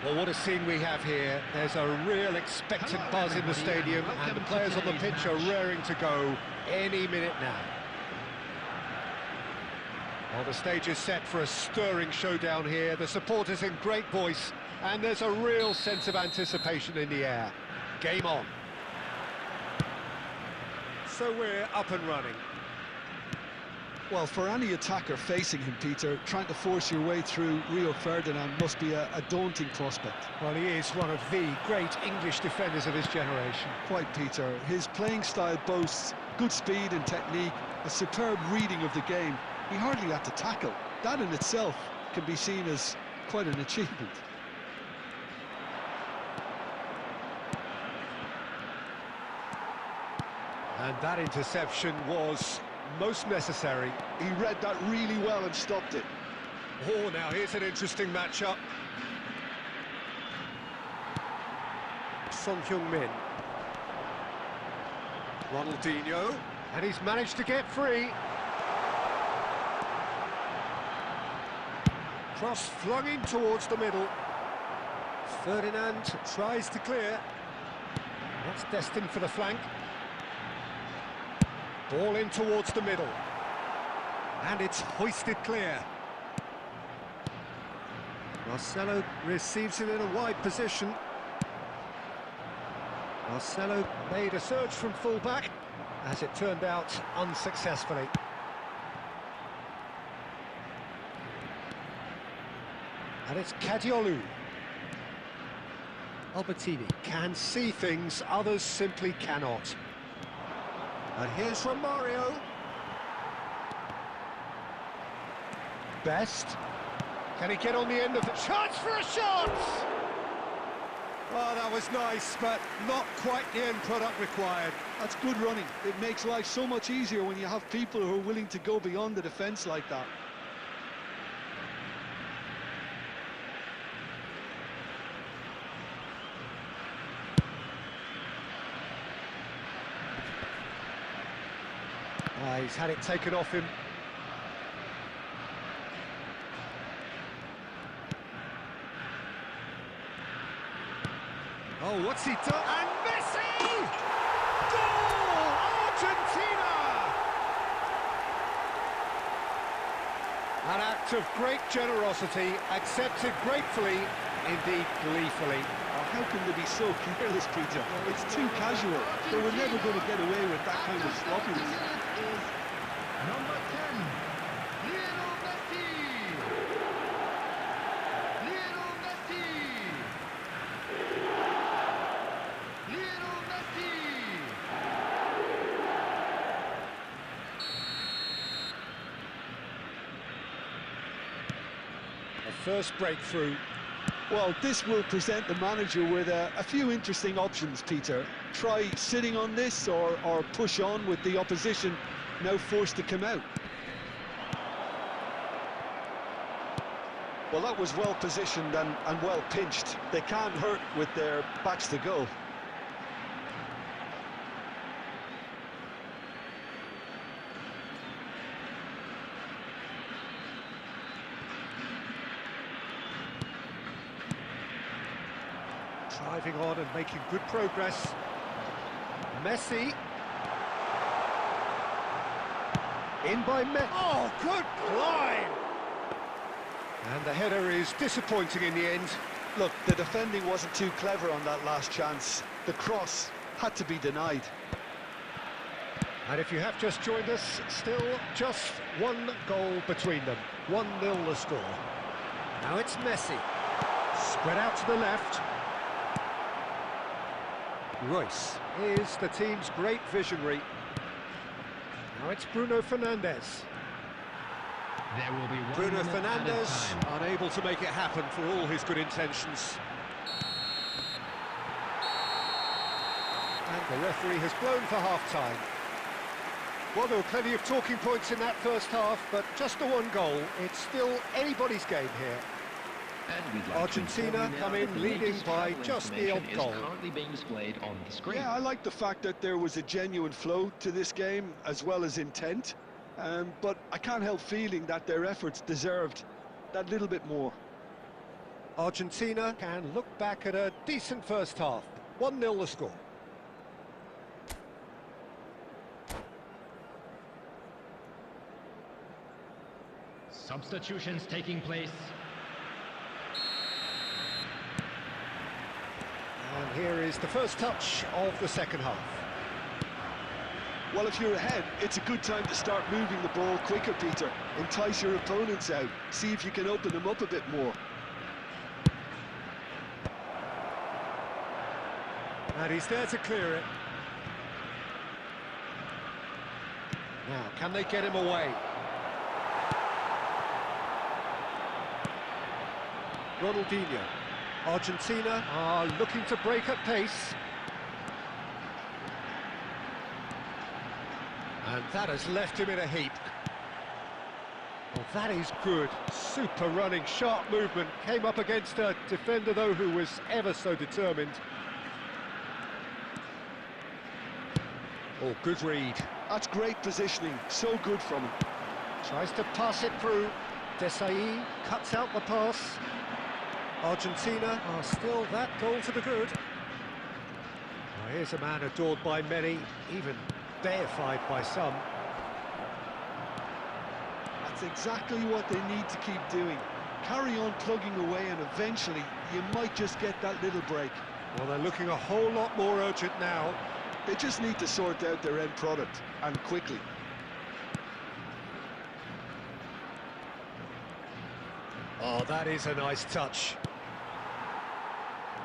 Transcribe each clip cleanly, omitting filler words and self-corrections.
Well, what a scene we have here. There's a real expectant buzz in the stadium, and the players on the pitch are raring to go any minute now. Well, the stage is set for a stirring showdown here. The supporters in great voice, and there's a real sense of anticipation in the air. Game on. So we're up and running. Well, for any attacker facing him, Peter, trying to force your way through Rio Ferdinand must be a daunting prospect. Well, he is one of the great English defenders of his generation. Quite, Peter. His playing style boasts good speed and technique, a superb reading of the game. He hardly had to tackle. That in itself can be seen as quite an achievement. And that interception was most necessary. He read that really well and stopped it. Oh, now here's an interesting matchup. Son Heung-min. Ronaldinho. And he's managed to get free. Cross flung in towards the middle. Ferdinand tries to clear. That's destined for the flank. Ball in towards the middle. And it's hoisted clear. Marcelo receives it in a wide position. Marcelo made a surge from full-back, as it turned out unsuccessfully. And it's Kadiolu. Albertini can see things others simply cannot. And here's Romario. Best. Can he get on the end of the chance for a shot? Oh, that was nice, but not quite the end product required. That's good running. It makes life so much easier when you have people who are willing to go beyond the defence like that. He's had it taken off him. Oh, what's he done? And Messi! Goal! Argentina! An act of great generosity, accepted gratefully, indeed gleefully. How can they be so careless, Peter? It's too casual. They were never going to get away with that kind of sloppiness. Number 10, Lionel Messi! Lionel Messi! Lionel Messi! A first breakthrough. Well, this will present the manager with a few interesting options, Peter. Try sitting on this or push on with the opposition now forced to come out. Well, that was well positioned and well pinched. They can't hurt with their backs to goal. Driving on and making good progress. Messi. In by Messi. Oh, good climb! And the header is disappointing in the end. Look, the defending wasn't too clever on that last chance. The cross had to be denied. And if you have just joined us, still just one goal between them. 1-0 the score. Now it's Messi. Spread out to the left. Royce is the team's great visionary. Now it's Bruno Fernandes. There will be Bruno Fernandes unable to make it happen for all his good intentions. And the referee has blown for half-time. Well, there were plenty of talking points in that first half, but just the one goal. It's still anybody's game here. Argentina come in leading by just the odd goal. Yeah, I like the fact that there was a genuine flow to this game as well as intent, but I can't help feeling that their efforts deserved that little bit more. Argentina can look back at a decent first half. 1-0 the score. Substitutions taking place. And here is the first touch of the second half. Well, if you're ahead, it's a good time to start moving the ball quicker, Peter. Entice your opponents out. See if you can open them up a bit more. And he's there to clear it. Now, can they get him away? Ronaldinho. Argentina are looking to break at pace. And that has left him in a heap. Well, that is good. Super running, sharp movement. Came up against a defender, though, who was ever so determined. Oh, good read. That's great positioning. So good from him. Tries to pass it through. Desai cuts out the pass. Argentina are still that goal to the good. Well, here's a man adored by many, even deified by some. That's exactly what they need to keep doing. Carry on plugging away and eventually you might just get that little break. Well, they're looking a whole lot more urgent now. They just need to sort out their end product, and quickly. Oh, that is a nice touch.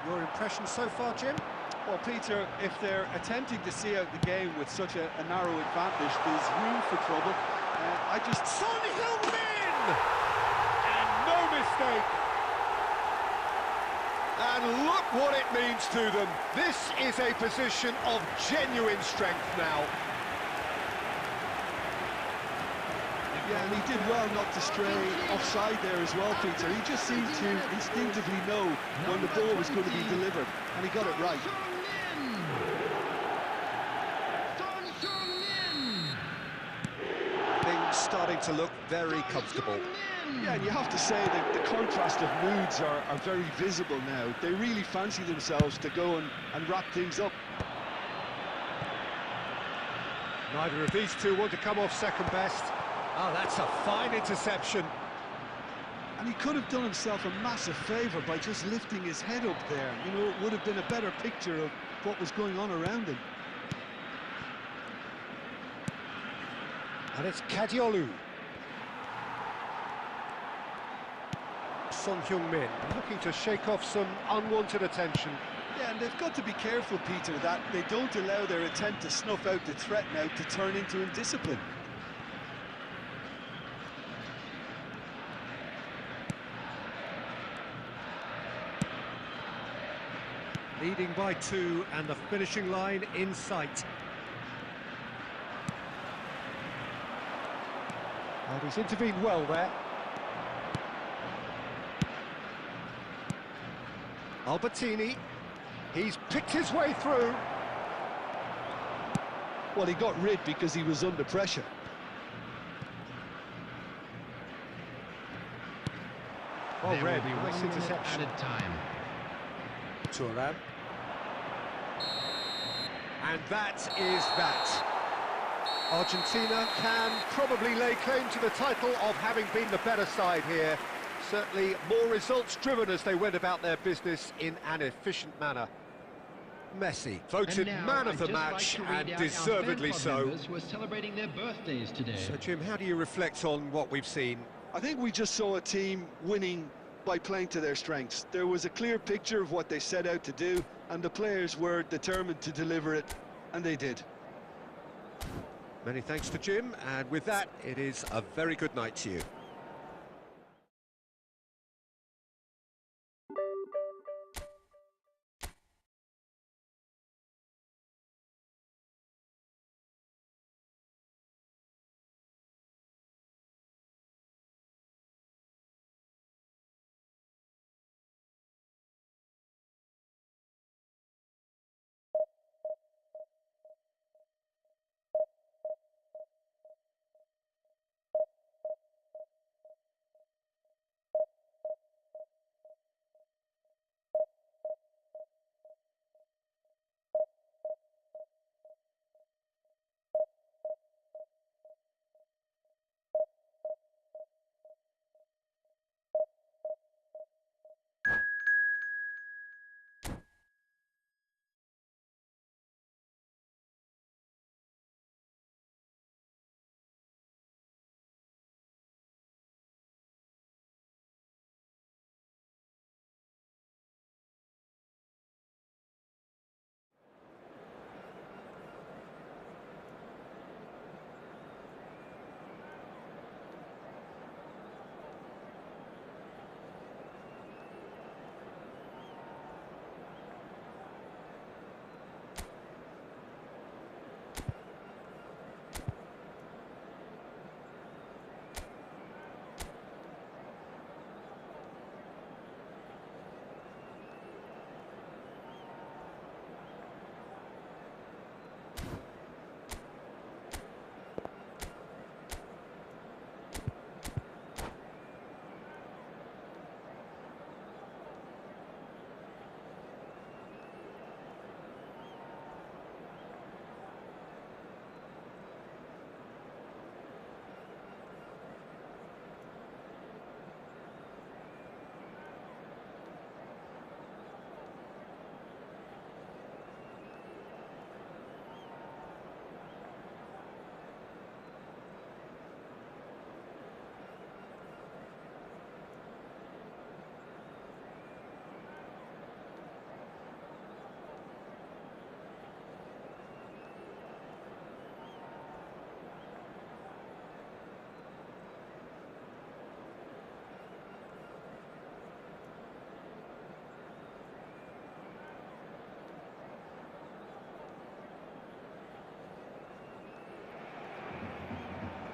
Your impression so far, Jim? Well, Peter, if they're attempting to see out the game with such a narrow advantage, there's room for trouble. Son Heung-min! And no mistake! And look what it means to them. This is a position of genuine strength now. Yeah, and he did well not to stray offside there as well, Peter. He just seemed to instinctively know when the ball was going to be delivered, and he got it right. Things starting to look very comfortable. Yeah, and you have to say that the contrast of moods are very visible now. They really fancy themselves to go and wrap things up. Neither of these two want to come off second best. Oh, that's a fine interception. And he could have done himself a massive favour by just lifting his head up there. You know, it would have been a better picture of what was going on around him. And it's Kadiolu. Son Heung-min looking to shake off some unwanted attention. Yeah, and they've got to be careful, Peter, that they don't allow their attempt to snuff out the threat now to turn into indiscipline. Leading by 2 and the finishing line in sight. And he's intervened well there. Albertini, he's picked his way through. Well, he got rid because he was under pressure. Well There read, will be nice 1 minute interception. added time. Thuram. And that is that. Argentina can probably lay claim to the title of having been the better side here. Certainly more results-driven as they went about their business in an efficient manner. Messi voted And now, man of the I'd just match, like to read and out our deservedly fan club so. members who are celebrating their birthdays today. So, Jim, how do you reflect on what we've seen? I think we just saw a team winning by playing to their strengths. There was a clear picture of what they set out to do, and the players were determined to deliver it, and they did. Many thanks to Jim, and with that, it is a very good night to you.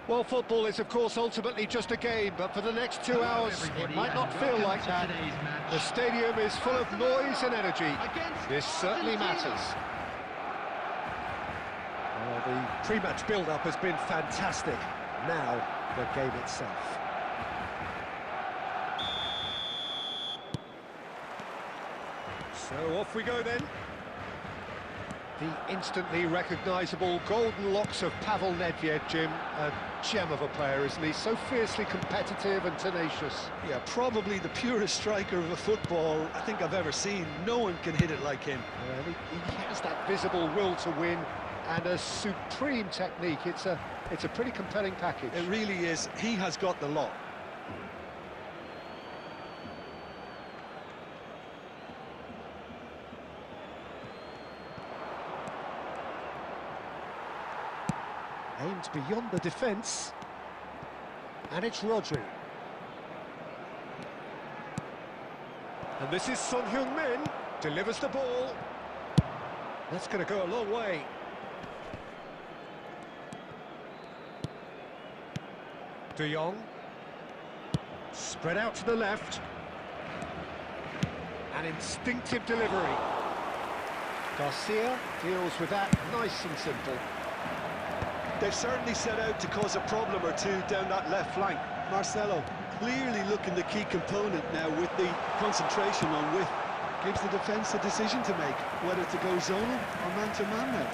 Well, football is, of course, ultimately just a game, but for the next 2 hours, it might not feel like that. The stadium is full of noise and energy. This certainly matters. Well, the pre-match build-up has been fantastic. Now, the game itself. So off we go then. The instantly recognisable golden locks of Pavel Nedved, Jim. A gem of a player, isn't he? So fiercely competitive and tenacious. Yeah, probably the purest striker of a football I think I've ever seen. No one can hit it like him. He has that visible will to win and a supreme technique. It's a pretty compelling package. It really is. He has got the lot. Aimed beyond the defence. And it's Rodri. And this is Son Heung-min. Delivers the ball. That's going to go a long way. De Jong. Spread out to the left. An instinctive delivery. Garcia deals with that nice and simple. They've certainly set out to cause a problem or two down that left flank. Marcelo clearly looking the key component now with the concentration on width. Gives the defence a decision to make, whether to go zonal or man-to-man now.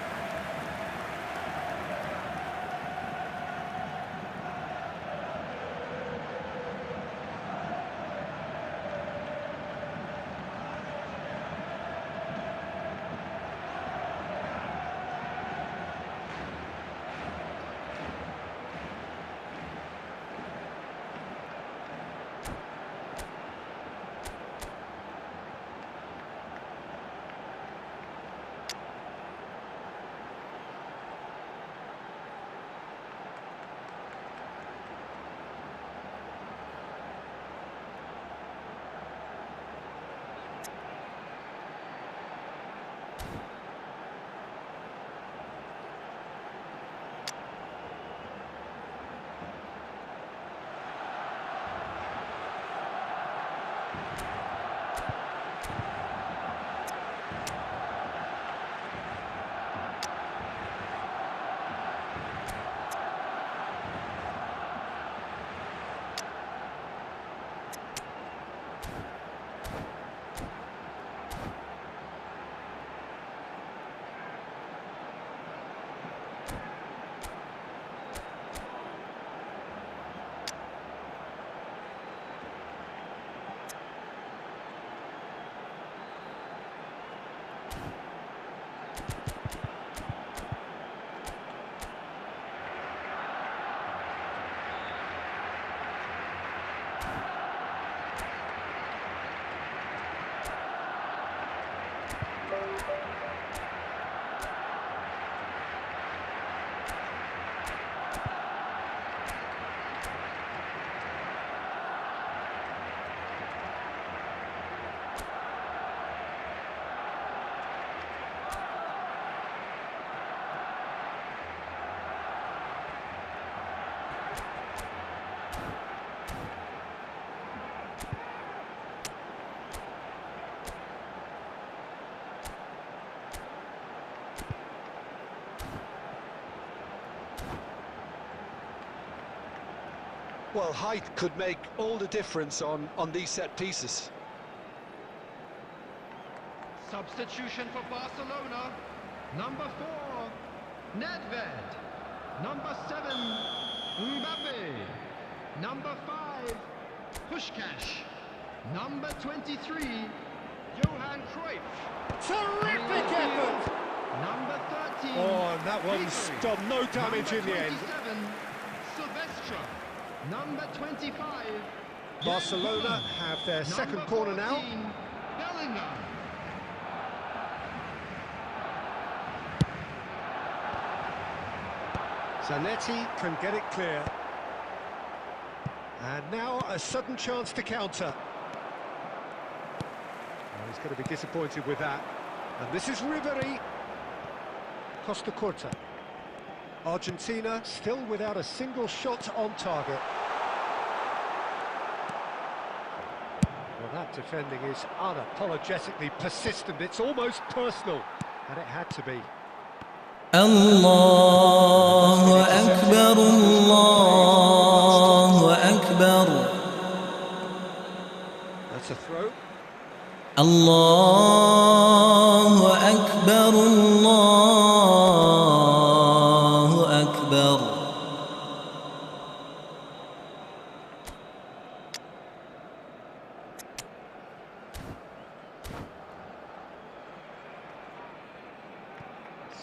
Well, height could make all the difference on these set pieces. Substitution for Barcelona. Number 4, Nedved. Number 7, Mbappe. Number 5, Puskás. Number 23, Johan Cruyff. Terrific effort! Number 13. Oh, and that one's done no damage in the end. Silvestre. Number 25. Barcelona have their second corner now. Bellingham. Zanetti can get it clear. And now a sudden chance to counter. Oh, he's going to be disappointed with that. And this is Ribery. Costa Curta. Argentina still without a single shot on target. Well, that defending is unapologetically persistent. It's almost personal, and it had to be. الله أكبر الله أكبر. That's a throw. الله أكبر الله أكبر.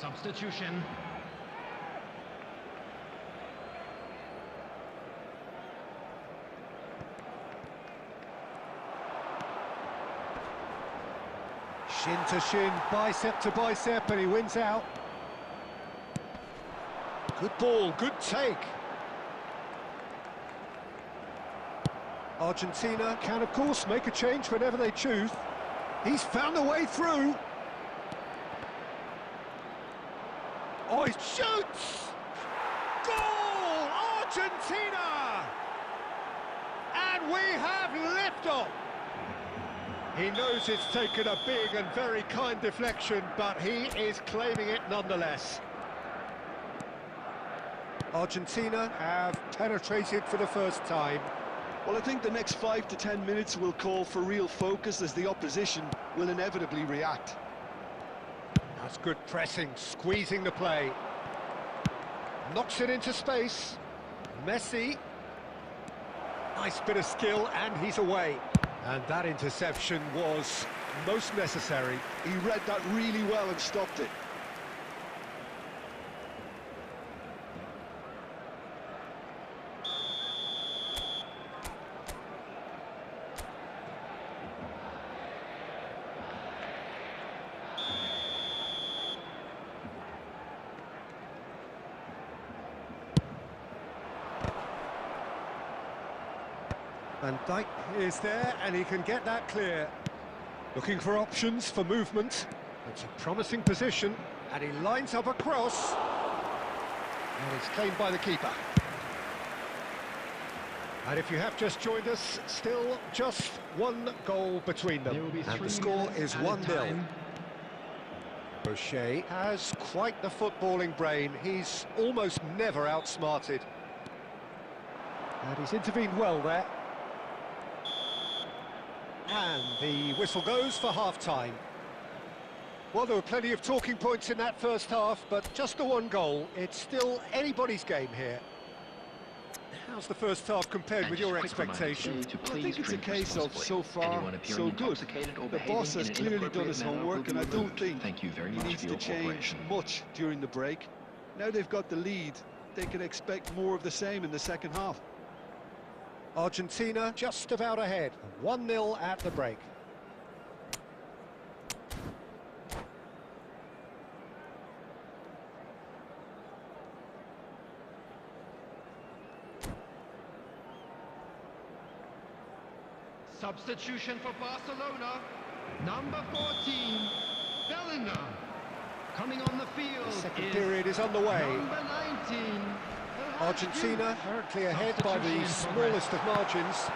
Substitution. Shin to shin, bicep to bicep, and he wins out. Good ball, good take. Argentina can, of course, make a change whenever they choose. He's found a way through. Oh, he shoots! Goal! Argentina! And we have liftoff! He knows it's taken a big and very kind deflection, but he is claiming it nonetheless. Argentina have penetrated for the first time. Well, I think the next 5 to 10 minutes will call for real focus as the opposition will inevitably react. That's good pressing, squeezing the play. Knocks it into space. Messi. Nice bit of skill, and he's away. And that interception was most necessary. He read that really well and stopped it. Van Dijk is there, and he can get that clear. Looking for options for movement. It's a promising position, and he lines up a cross. And it's claimed by the keeper. And if you have just joined us, still just one goal between them. And the score is 1-0. O'Shea has quite the footballing brain. He's almost never outsmarted. And he's intervened well there. And the whistle goes for half-time. Well, there were plenty of talking points in that first half, but just the one goal. It's still anybody's game here. How's the first half compared with your expectation? Well, I think it's a case of so far, so good. The boss has clearly done his homework, and I don't think he needs to change much during the break. Now they've got the lead, they can expect more of the same in the second half. Argentina just about ahead, 1-0 at the break. Substitution for Barcelona. Number 14, Bellingham. Coming on the field. The second period is underway. Number 19. Argentina currently ahead by the smallest of margins.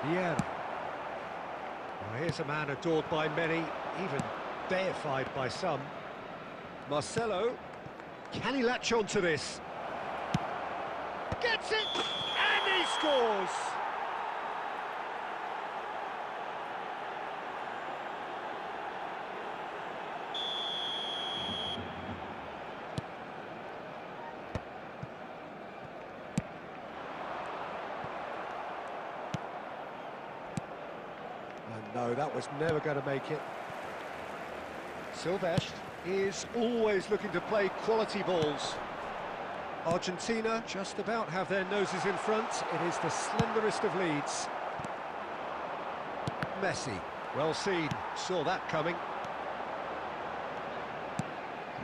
Neuer. Well, here's a man adored by many, even deified by some. Marcelo, can he latch on to this? Gets it, and he scores! No, that was never going to make it. Silvestre is always looking to play quality balls. Argentina just about have their noses in front. It is the slenderest of leads. Messi, well seen, saw that coming.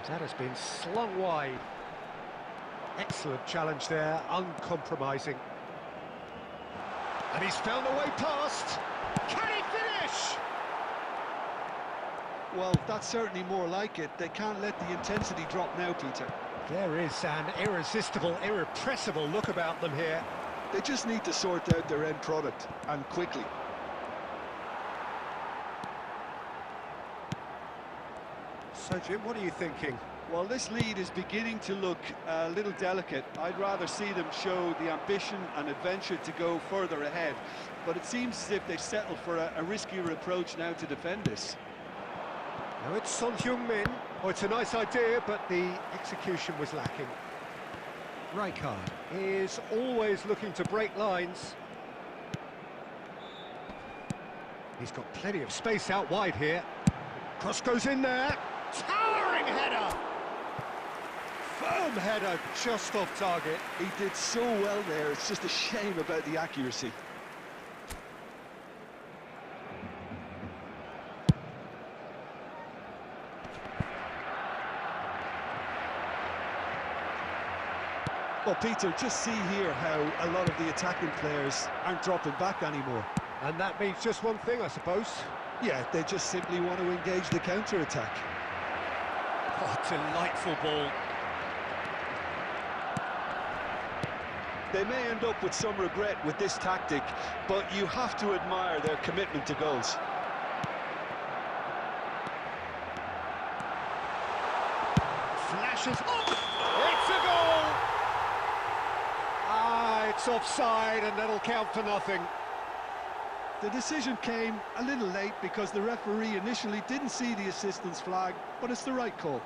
That has been slung wide. Excellent challenge there, uncompromising. And he's found a way past. Can he finish? Well, that's certainly more like it. They can't let the intensity drop now, Peter. There is an irresistible, irrepressible look about them here. They just need to sort out their end product, and quickly. So, Jim, what are you thinking? Well, this lead is beginning to look a little delicate. I'd rather see them show the ambition and adventure to go further ahead. But it seems as if they've settled for a riskier approach now to defend this. Now it's Son Heung-min. Oh, it's a nice idea, but the execution was lacking. Rijkaard is always looking to break lines. He's got plenty of space out wide here. Cross goes in there. Towering header! Firm header, just off target. He did so well there, it's just a shame about the accuracy. Well, Peter, just see here how a lot of the attacking players aren't dropping back anymore. And that means just one thing, I suppose. Yeah, they just simply want to engage the counter-attack. Oh, delightful ball. They may end up with some regret with this tactic, but you have to admire their commitment to goals. Flashes up! It's a goal! Ah, it's offside and that'll count for nothing. The decision came a little late because the referee initially didn't see the assistance flag, but it's the right call.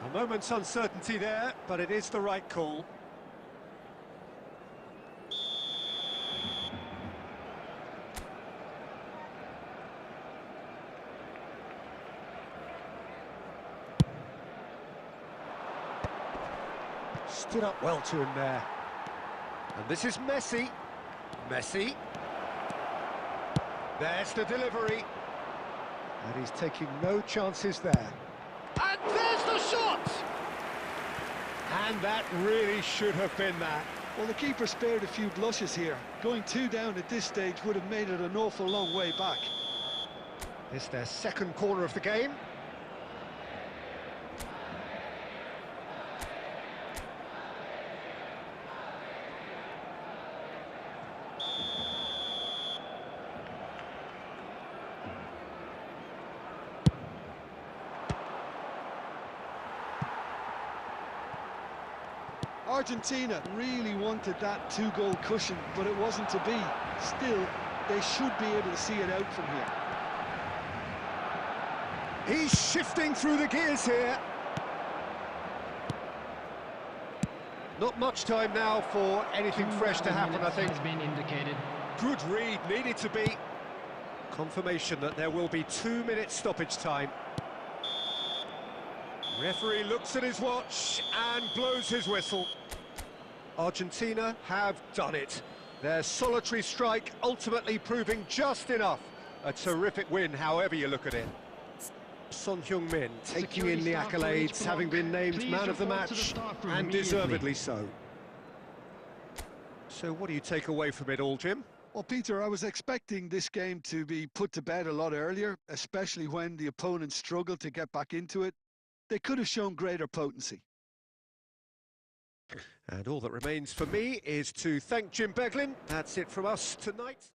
A moment's uncertainty there, but it is the right call. Stood up well to him there. And this is Messi. Messi. There's the delivery. And he's taking no chances there. And there's the shot! And that really should have been that. Well, the keeper spared a few blushes here. Going 2 down at this stage would have made it an awful long way back. It's their second corner of the game. Argentina really wanted that 2-goal cushion, but it wasn't to be. Still, they should be able to see it out from here. He's shifting through the gears here. Not much time now for anything fresh to happen, I think. Has been indicated. Good read, needed to be. Confirmation that there will be 2 minutes stoppage time. Referee looks at his watch and blows his whistle. Argentina have done it. Their solitary strike ultimately proving just enough. A terrific win, however you look at it. Son Heung-min taking in the accolades, having been named man of the match, and deservedly so. So what do you take away from it all, Jim? Well, Peter, I was expecting this game to be put to bed a lot earlier, especially when the opponent struggled to get back into it. They could have shown greater potency. And all that remains for me is to thank Jim Beglin. That's it from us tonight.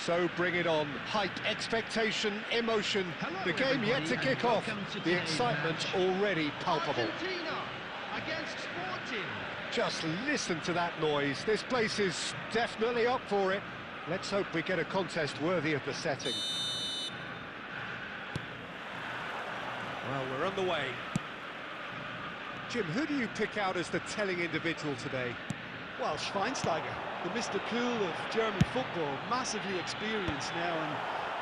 So bring it on. Hype, expectation, emotion. Hello, The game yet to everybody, kick and off. welcome to The today's excitement match. already palpable. Argentina against Sporting. Just listen to that noise. This place is definitely up for it. Let's hope we get a contest worthy of the setting. Well, we're on the way. Jim, who do you pick out as the telling individual today? Well, Schweinsteiger, the Mr. Cool of German football, massively experienced now, and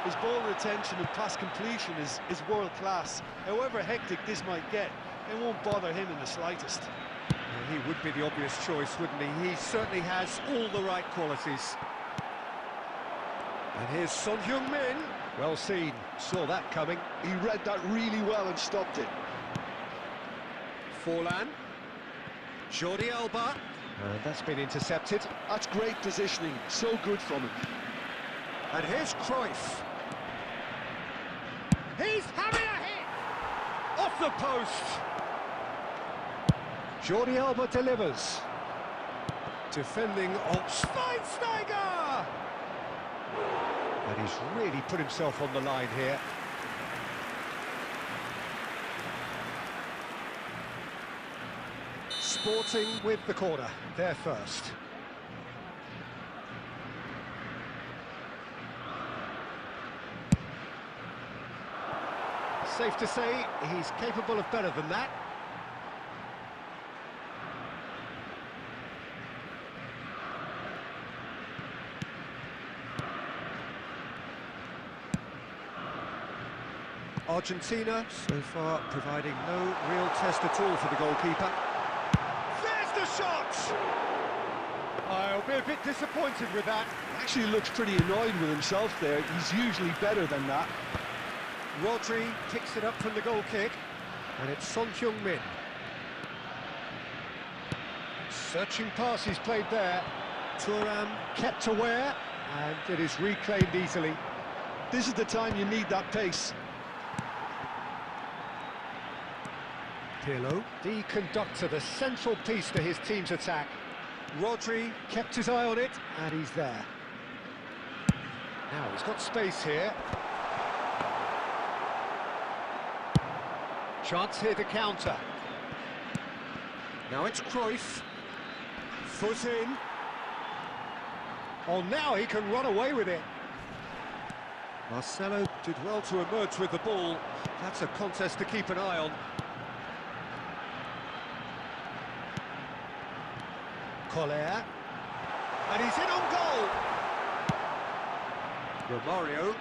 his ball retention and pass completion is world-class. However hectic this might get, it won't bother him in the slightest. Well, he would be the obvious choice, wouldn't he? He certainly has all the right qualities. And here's Son Heung-min. Well seen, saw that coming. He read that really well and stopped it. Forlan. Jordi Alba. And that's been intercepted. That's great positioning, so good from him. And here's Cruyff. He's having a hit! Off the post! Jordi Alba delivers. Defending on Schweinsteiger! And he's really put himself on the line here. Sporting with the corner, they're first. Safe to say, he's capable of better than that. Argentina, so far, providing no real test at all for the goalkeeper. There's the shot! I'll be a bit disappointed with that. Actually looks pretty annoyed with himself there. He's usually better than that. Rodri picks it up from the goal kick, and it's Son Heung-min. Searching pass he's played there. Thuram kept aware, and it is reclaimed easily. This is the time you need that pace. Pirlo, the conductor, the central piece to his team's attack. Rodri kept his eye on it, and he's there. Now he's got space here. Chance here to counter. Now it's Cruyff. Foot in. Oh, now he can run away with it. Marcelo did well to emerge with the ball. That's a contest to keep an eye on. Koller. And he's in on goal. Romario.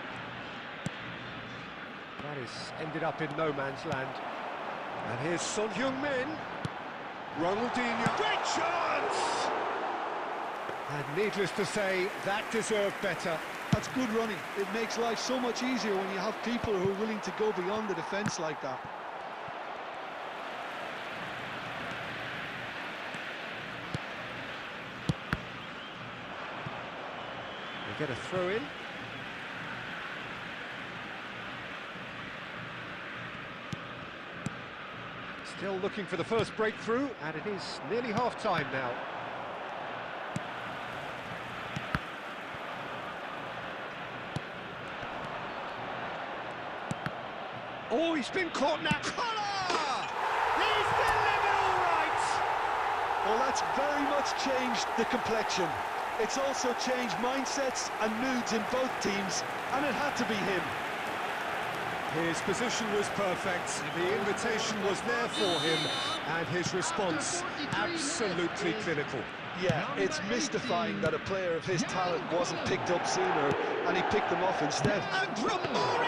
That is ended up in no man's land. And here's Son Heung-min. Ronaldinho. Great chance! And needless to say, that deserved better. That's good running. It makes life so much easier when you have people who are willing to go beyond the defence like that. They get a throw in. Still looking for the first breakthrough, and it is nearly half-time now. Oh, he's been caught now. Koller! He's delivered all right! Well, that's very much changed the complexion. It's also changed mindsets and moods in both teams, and it had to be him. His position was perfect, the invitation was there for him, and his response absolutely clinical. Yeah, it's mystifying that a player of his talent wasn't picked up sooner, and he picked them off instead. And Terbaru!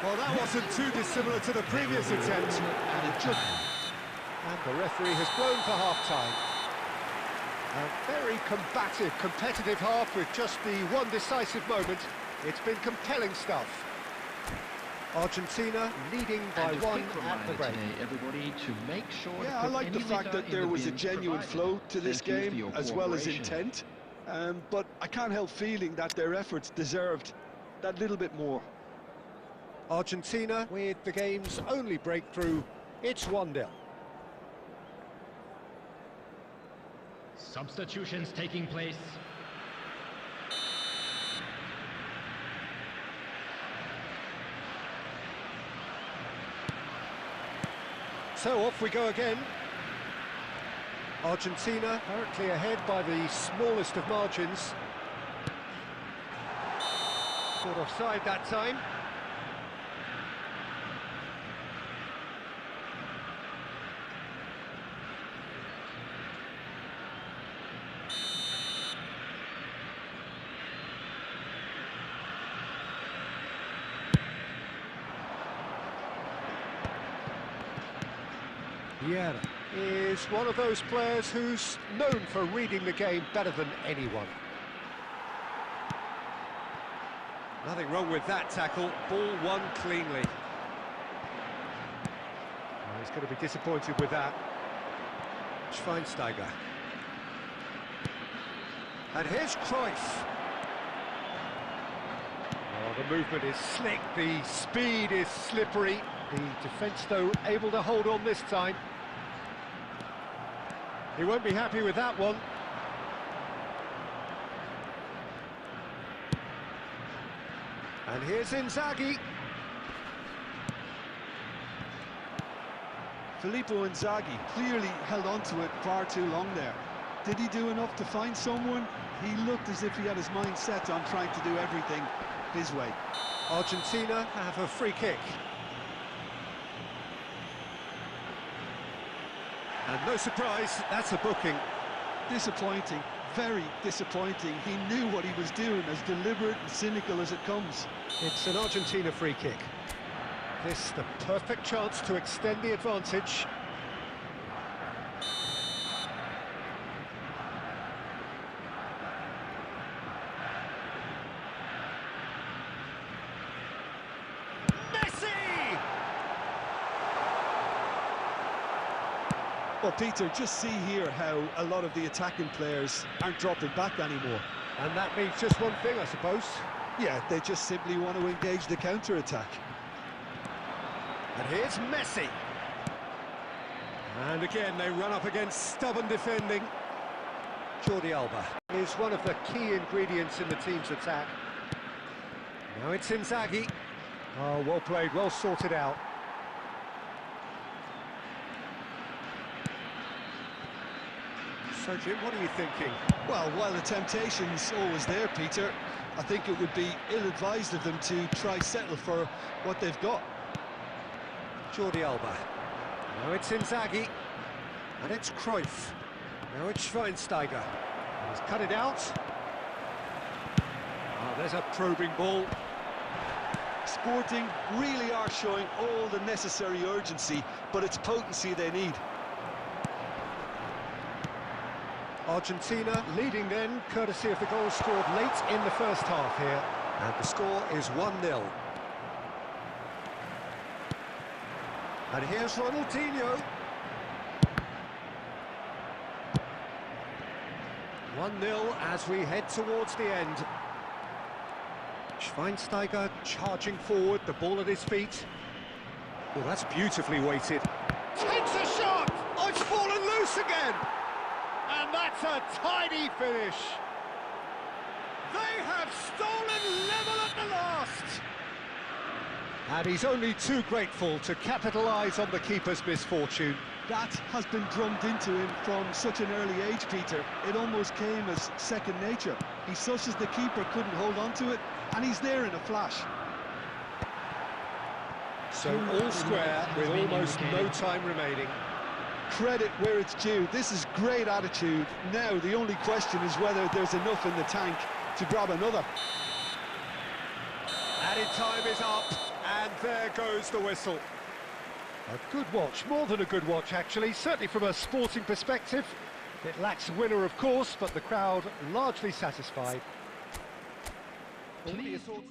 Well, that wasn't too dissimilar to the previous attempt. And the referee has blown for half-time. A very combative, competitive half with just the one decisive moment. It's been compelling stuff. Argentina leading by one at the break. Everybody, to make sure Yeah, I like the fact that there was a genuine flow to this game, as well as intent. But I can't help feeling that their efforts deserved that little bit more. Argentina with the game's only breakthrough. It's 1-0. Substitutions taking place. So off we go again. Argentina currently ahead by the smallest of margins. Caught offside that time. Neuer is one of those players who's known for reading the game better than anyone. Nothing wrong with that tackle, ball won cleanly. Oh, he's going to be disappointed with that. Schweinsteiger. And here's Cruyff. Oh, the movement is slick, the speed is slippery. The defence, though, able to hold on this time. He won't be happy with that one. And here's Inzaghi. Filippo Inzaghi clearly held on to it far too long there. Did he do enough to find someone? He looked as if he had his mind set on trying to do everything his way. Argentina have a free kick. And no surprise, that's a booking. Disappointing, very disappointing. He knew what he was doing, as deliberate and cynical as it comes. It's an Argentina free kick. This the perfect chance to extend the advantage. Well, Peter, just see here how a lot of the attacking players aren't dropping back anymore. And that means just one thing, I suppose. Yeah, they just simply want to engage the counter-attack. And here's Messi. And again, they run up against stubborn defending. Jordi Alba is one of the key ingredients in the team's attack. Now it's Inzaghi. Oh, well played, well sorted out. So, Jim, what are you thinking? Well, while the temptation's always there, Peter, I think it would be ill-advised of them to try settle for what they've got. Jordi Alba. Now it's Inzaghi. And it's Cruyff. Now it's Schweinsteiger. He's cut it out. Oh, there's a probing ball. Sporting really are showing all the necessary urgency, but it's potency they need. Argentina leading then, courtesy of the goal scored late in the first half here. And the score is 1-0. And here's Ronaldinho. 1-0 as we head towards the end. Schweinsteiger charging forward, the ball at his feet. Oh, that's beautifully weighted. Takes a shot! Oh, it's fallen loose again! And that's a tidy finish. They have stolen level at the last. And he's only too grateful to capitalise on the keeper's misfortune. That has been drummed into him from such an early age, Peter. It almost came as second nature. He such as the keeper couldn't hold on to it, and he's there in a flash. So all square with almost no time remaining. Credit where it's due. This is great attitude. Now the only question is whether there's enough in the tank to grab another. Added time is up, and there goes the whistle. A good watch, more than a good watch actually, certainly from a sporting perspective. It lacks a winner, of course, but the crowd largely satisfied. What are your thoughts?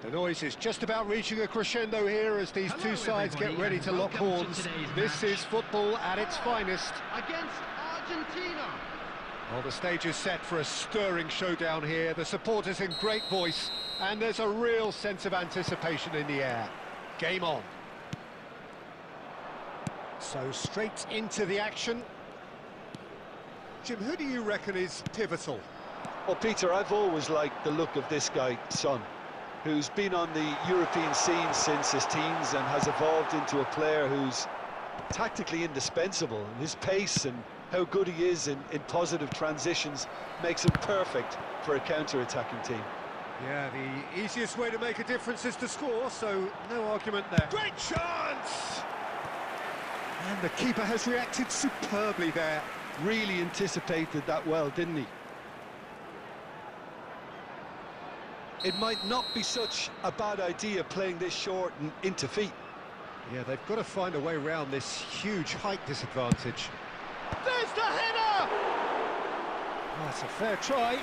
The noise is just about reaching a crescendo here as these two sides get ready to lock horns. This is football at its finest. Against Argentina. Well, the stage is set for a stirring showdown here. The supporters in great voice, and there's a real sense of anticipation in the air. Game on. So straight into the action. Jim, who do you reckon is pivotal? Well, Peter, I've always liked the look of this guy, Son, who's been on the European scene since his teens and has evolved into a player who's tactically indispensable. His pace and how good he is in positive transitions makes him perfect for a counter-attacking team. Yeah, the easiest way to make a difference is to score, so no argument there. Great chance! And the keeper has reacted superbly there. Really anticipated that well, didn't he? It might not be such a bad idea playing this short and into feet. Yeah, they've got to find a way around this huge height disadvantage. There's the header! That's a fair try,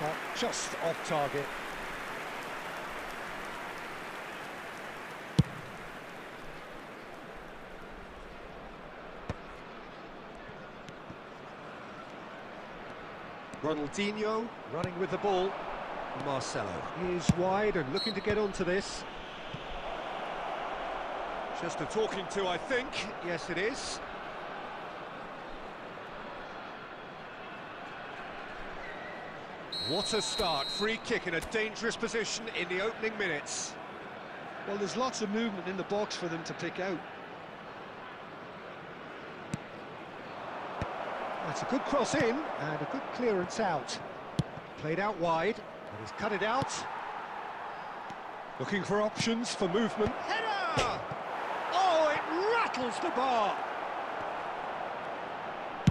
but just off target. Ronaldinho running with the ball. Marcelo is wide and looking to get onto this. Just a talking to, I think. Yes, it is. What a start. Free kick in a dangerous position in the opening minutes. Well, there's lots of movement in the box for them to pick out. That's a good cross in and a good clearance out. Played out wide, but he's cut it out. Looking for options for movement. Header! Oh, it rattles the bar.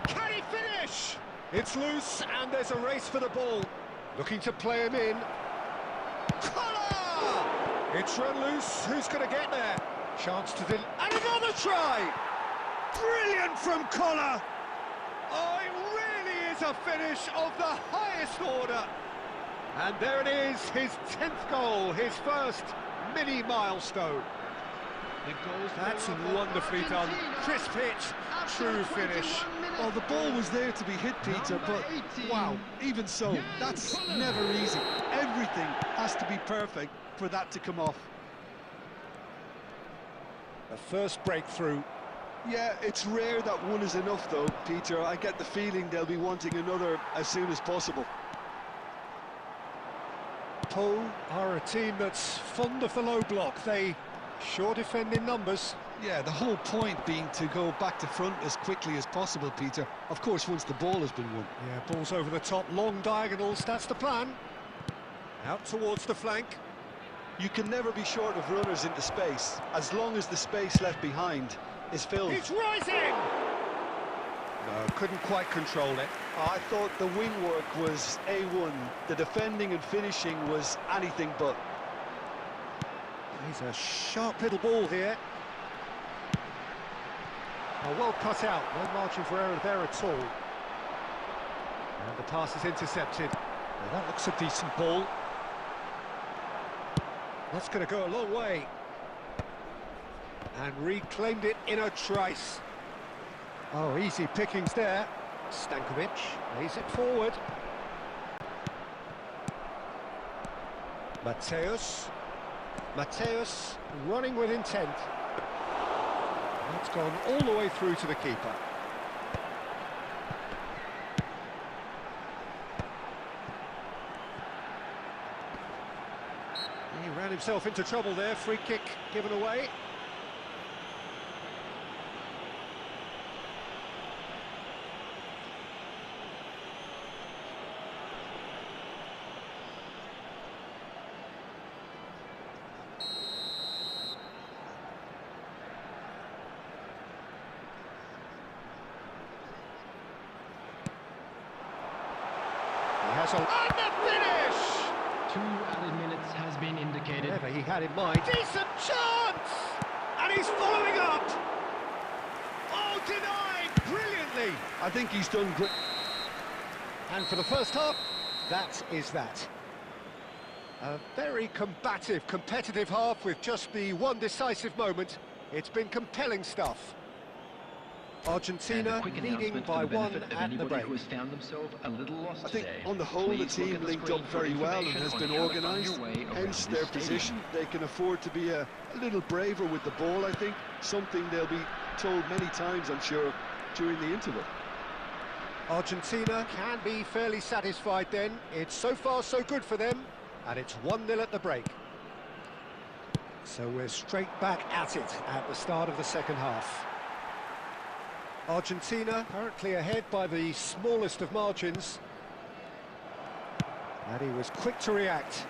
Can he finish? It's loose and there's a race for the ball. Looking to play him in. Koller! It's run loose. Who's going to get there? Chance to and another try! Brilliant from Koller! Oh, it really is a finish of the highest order. And there it is, his 10th goal, his first mini milestone. That's wonderfully done. Crisp hit, true finish. Well, the ball was there to be hit, Peter, but wow, even so, that's never easy. Everything has to be perfect for that to come off. The first breakthrough. Yeah, it's rare that one is enough, though, Peter. I get the feeling they'll be wanting another as soon as possible. Po are a team that's fond of the low block. They sure defend in numbers. Yeah, the whole point being to go back to front as quickly as possible, Peter. Of course, once the ball has been won. Yeah, ball's over the top, long diagonals, that's the plan. Out towards the flank. You can never be short of runners into space, as long as the space left behind is filled. It's rising! No, couldn't quite control it. I thought the wing work was A1. The defending and finishing was anything but. He's a sharp little ball here. Oh, well cut out, no margin for error there at all. And the pass is intercepted. Well, that looks a decent ball. That's going to go a long way. And reclaimed it in a trice. Oh, easy pickings there. Stankovic lays it forward. Mateus running with intent. That's gone all the way through to the keeper. He ran himself into trouble there. Free kick given away. And the finish! 2 added minutes has been indicated. Whatever he had in mind. Decent chance! And he's following up! Oh, denied brilliantly! I think he's done great. And for the first half, that is that. A very combative, competitive half with just the one decisive moment. It's been compelling stuff. Argentina leading by one at the break. Who has found themselves a little lost I think today. on the whole the Please look team at the linked screen up for very well and information has on been how to find organised, your way around hence this their stadium. position. They can afford to be a little braver with the ball, I think, something they'll be told many times, I'm sure, during the interval. Argentina can be fairly satisfied then. It's so far so good for them, and it's 1-0 at the break. So we're straight back at it at the start of the second half. Argentina currently ahead by the smallest of margins. And he was quick to react.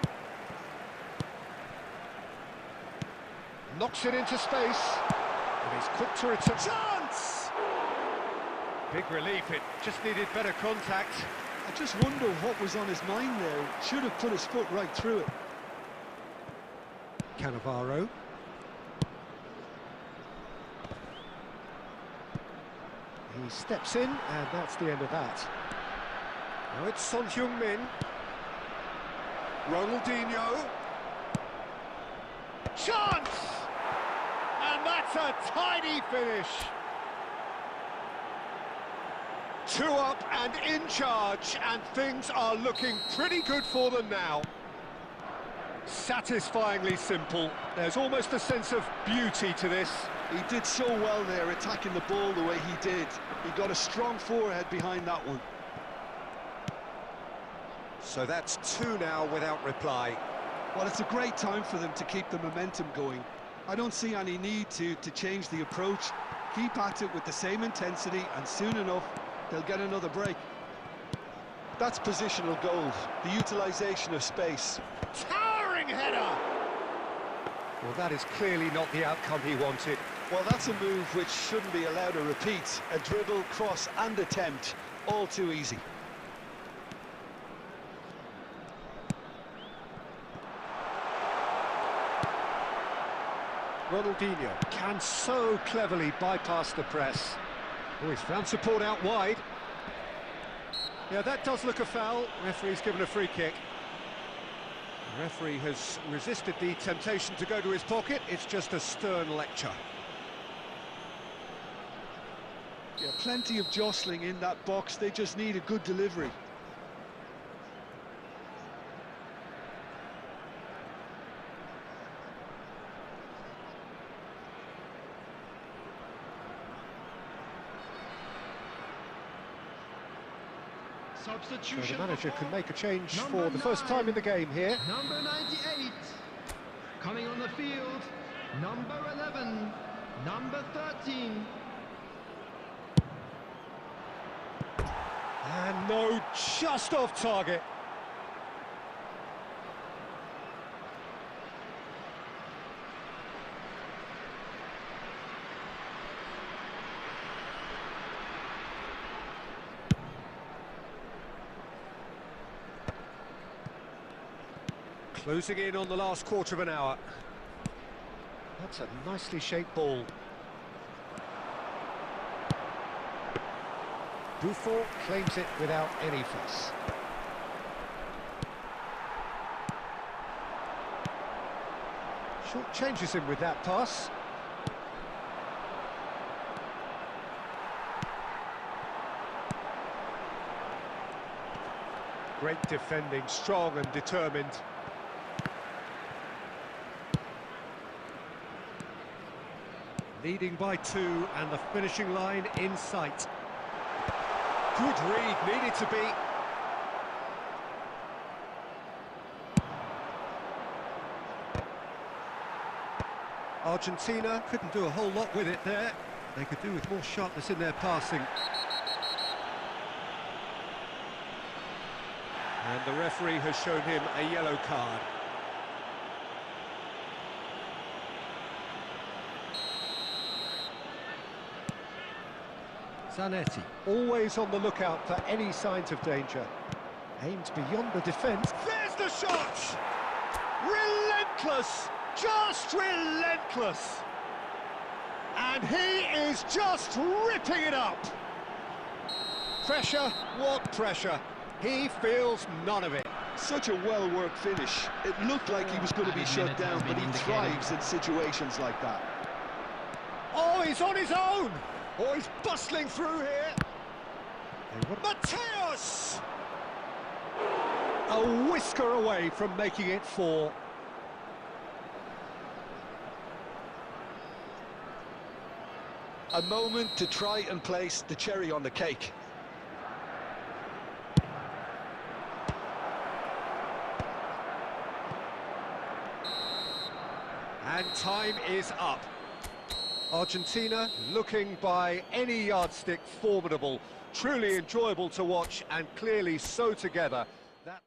Knocks it into space. And he's quick to return. Chance! Big relief, it just needed better contact. I just wonder what was on his mind there. Should have put his foot right through it. Cannavaro. He steps in, and that's the end of that. Now it's Son Heung-min. Ronaldinho. Chance! And that's a tidy finish. 2 up and in charge, and things are looking pretty good for them now. Satisfyingly simple. There's almost a sense of beauty to this. He did so well there, attacking the ball the way he did. He got a strong forehead behind that one. So that's 2 now without reply. Well, it's a great time for them to keep the momentum going. I don't see any need to change the approach. Keep at it with the same intensity, and soon enough, they'll get another break. That's positional gold, the utilisation of space. Towering header! Well, that is clearly not the outcome he wanted. Well, that's a move which shouldn't be allowed to repeat. A dribble, cross and attempt, all too easy. Ronaldinho can so cleverly bypass the press. Oh, he's found support out wide. Yeah, that does look a foul. Referee's given a free kick. The referee has resisted the temptation to go to his pocket. It's just a stern lecture. Yeah, plenty of jostling in that box. They just need a good delivery. So Substitution. the manager can make a change Number for the first time in the game here. Number 98. Coming on the field. Number 11. Number 13. And no, just off target. Closing in on the last quarter of an hour. That's a nicely shaped ball. Buffon claims it without any fuss. Short changes him with that pass. Great defending, strong and determined. Leading by 2 and the finishing line in sight. Good read, needed to be. Argentina couldn't do a whole lot with it there. They could do with more sharpness in their passing. And the referee has shown him a yellow card. Zanetti, always on the lookout for any signs of danger. Aims beyond the defence. There's the shot! Relentless! Just relentless! And he is just ripping it up! Pressure, what pressure? He feels none of it. Such a well-worked finish. It looked like he was going to be shut down, but he thrives in situations like that. Oh, he's on his own! Oh, he's bustling through here. Mateus! A whisker away from making it 4. A moment to try and place the cherry on the cake. And time is up. Argentina looking by any yardstick formidable, truly enjoyable to watch and clearly so together. That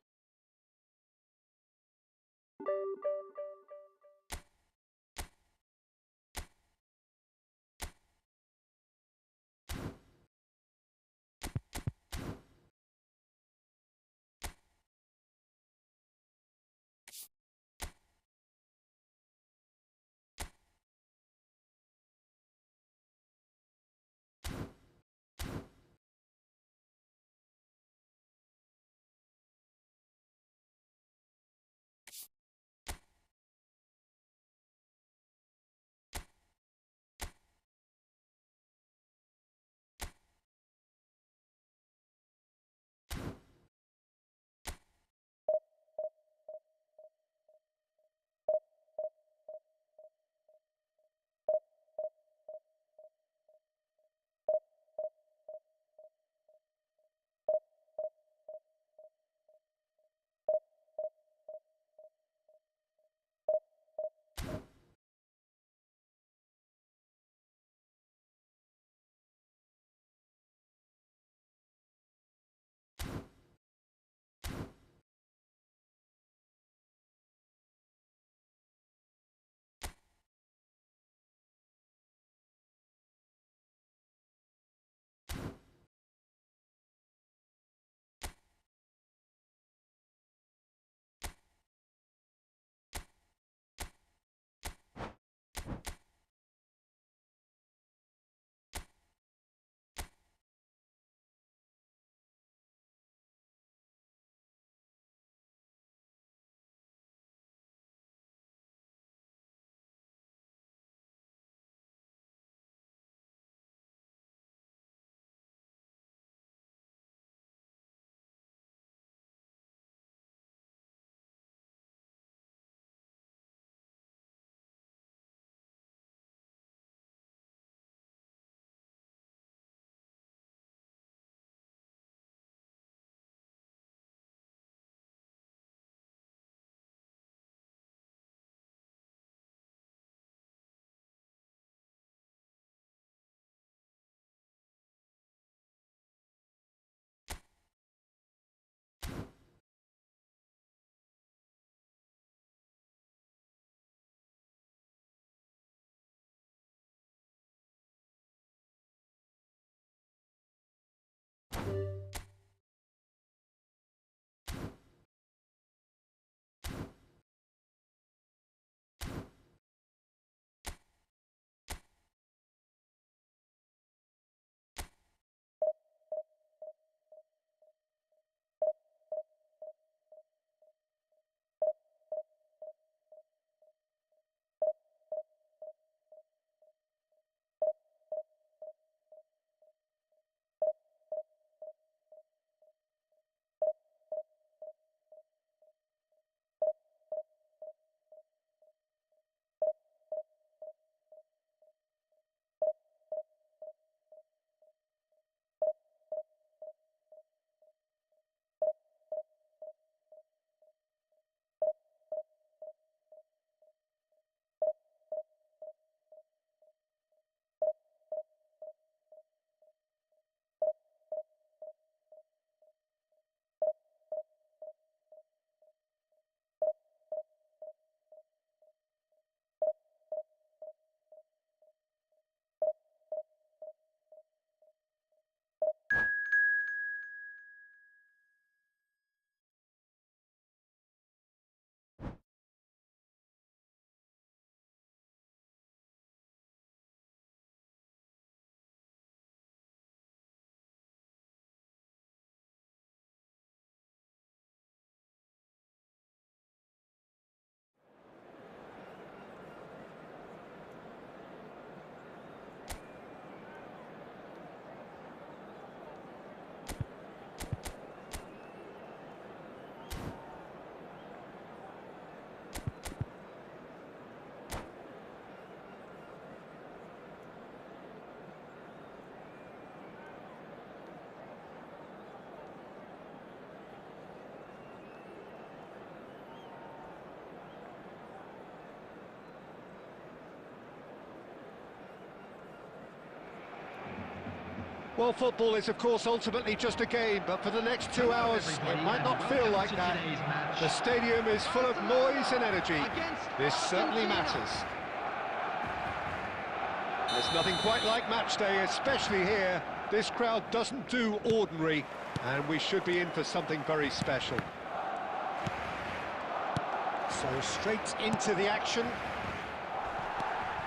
Well, football is, of course, ultimately just a game, but for the next 2 hours, it might not feel like that. The stadium is full of noise and energy. This certainly matters. There's nothing quite like match day, especially here. This crowd doesn't do ordinary, and we should be in for something very special. So straight into the action.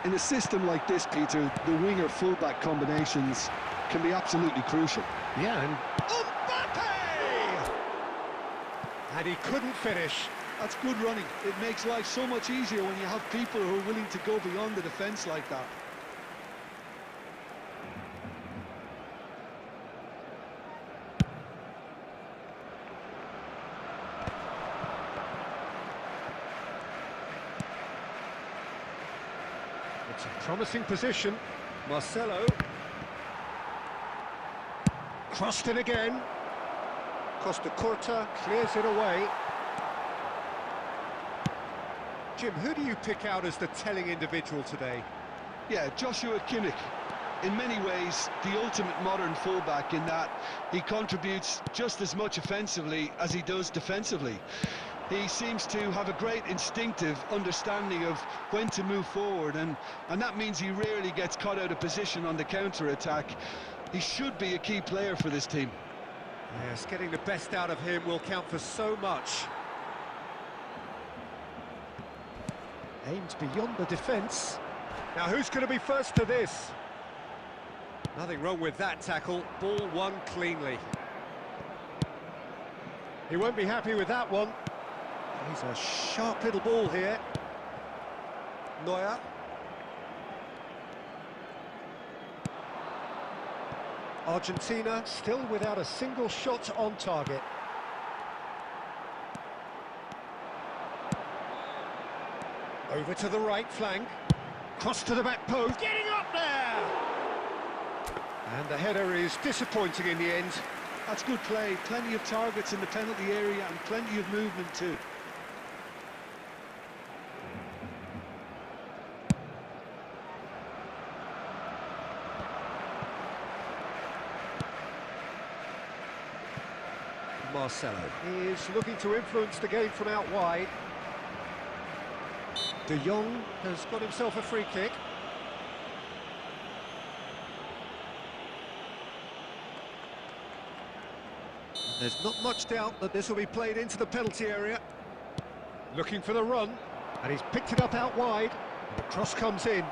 In a system like this, Peter, the winger-fullback combinations can be absolutely crucial. Yeah, and Mbappe! And he couldn't finish. That's good running. It makes life so much easier when you have people who are willing to go beyond the defence like that. It's a promising position. Marcelo. Crossed in again. Costa Curta clears it away. Jim, who do you pick out as the telling individual today? Yeah, Joshua Kimmich. In many ways, the ultimate modern fullback in that he contributes just as much offensively as he does defensively. He seems to have a great instinctive understanding of when to move forward, and that means he rarely gets caught out of position on the counter-attack. He should be a key player for this team. Yes, getting the best out of him will count for so much. Aimed beyond the defence. Now who's going to be first to this? Nothing wrong with that tackle. Ball won cleanly. He won't be happy with that one. He's a sharp little ball here. Neuer. Argentina still without a single shot on target. Over to the right flank. Cross to the back post. Getting up there! And the header is disappointing in the end. That's good play. Plenty of targets in the penalty area and plenty of movement too. Marcelo is looking to influence the game from out wide. De Jong has got himself a free kick. There's not much doubt that this will be played into the penalty area. Looking for the run, and he's picked it up out wide. And the cross comes in.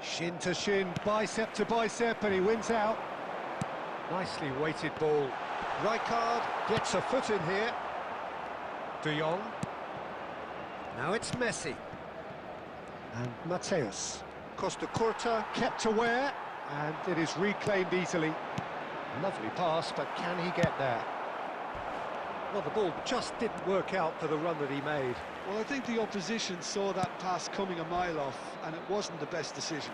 Shin to shin, bicep to bicep, and he wins out. Nicely weighted ball. Rijkaard gets a foot in here. De Jong. Now it's Messi. And Mateus. Costa Curta kept aware, and it is reclaimed easily. Lovely pass, but can he get there? Well, the ball just didn't work out for the run that he made. Well, I think the opposition saw that pass coming a mile off, and it wasn't the best decision.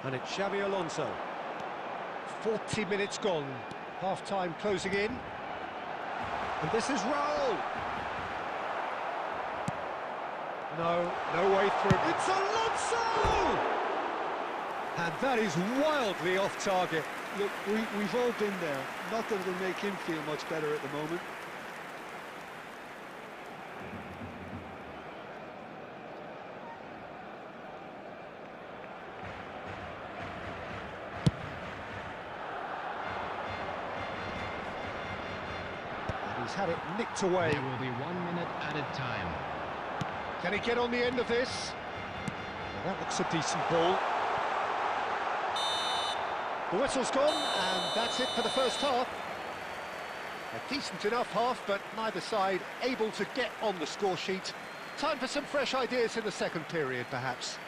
And it's Xabi Alonso. 40 minutes gone. Half-time closing in. And this is Raul. No way through. It's Alonso! And that is wildly off target. Look, we've all been there. Not that it'll make him feel much better at the moment. And he's had it nicked away. There will be 1 minute added time. Can he get on the end of this? Well, that looks a decent ball. The whistle's gone, and that's it for the first half. A decent enough half, but neither side able to get on the score sheet. Time for some fresh ideas in the second period, perhaps.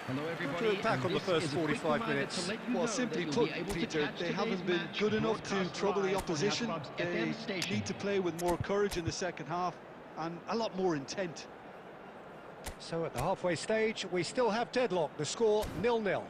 Hello everybody, We'll do it back on the first 45 minutes. Well, simply put, Peter, they haven't been good enough to trouble the opposition. They need to play with more courage in the second half and a lot more intent. So at the halfway stage, we still have deadlock. The score 0-0.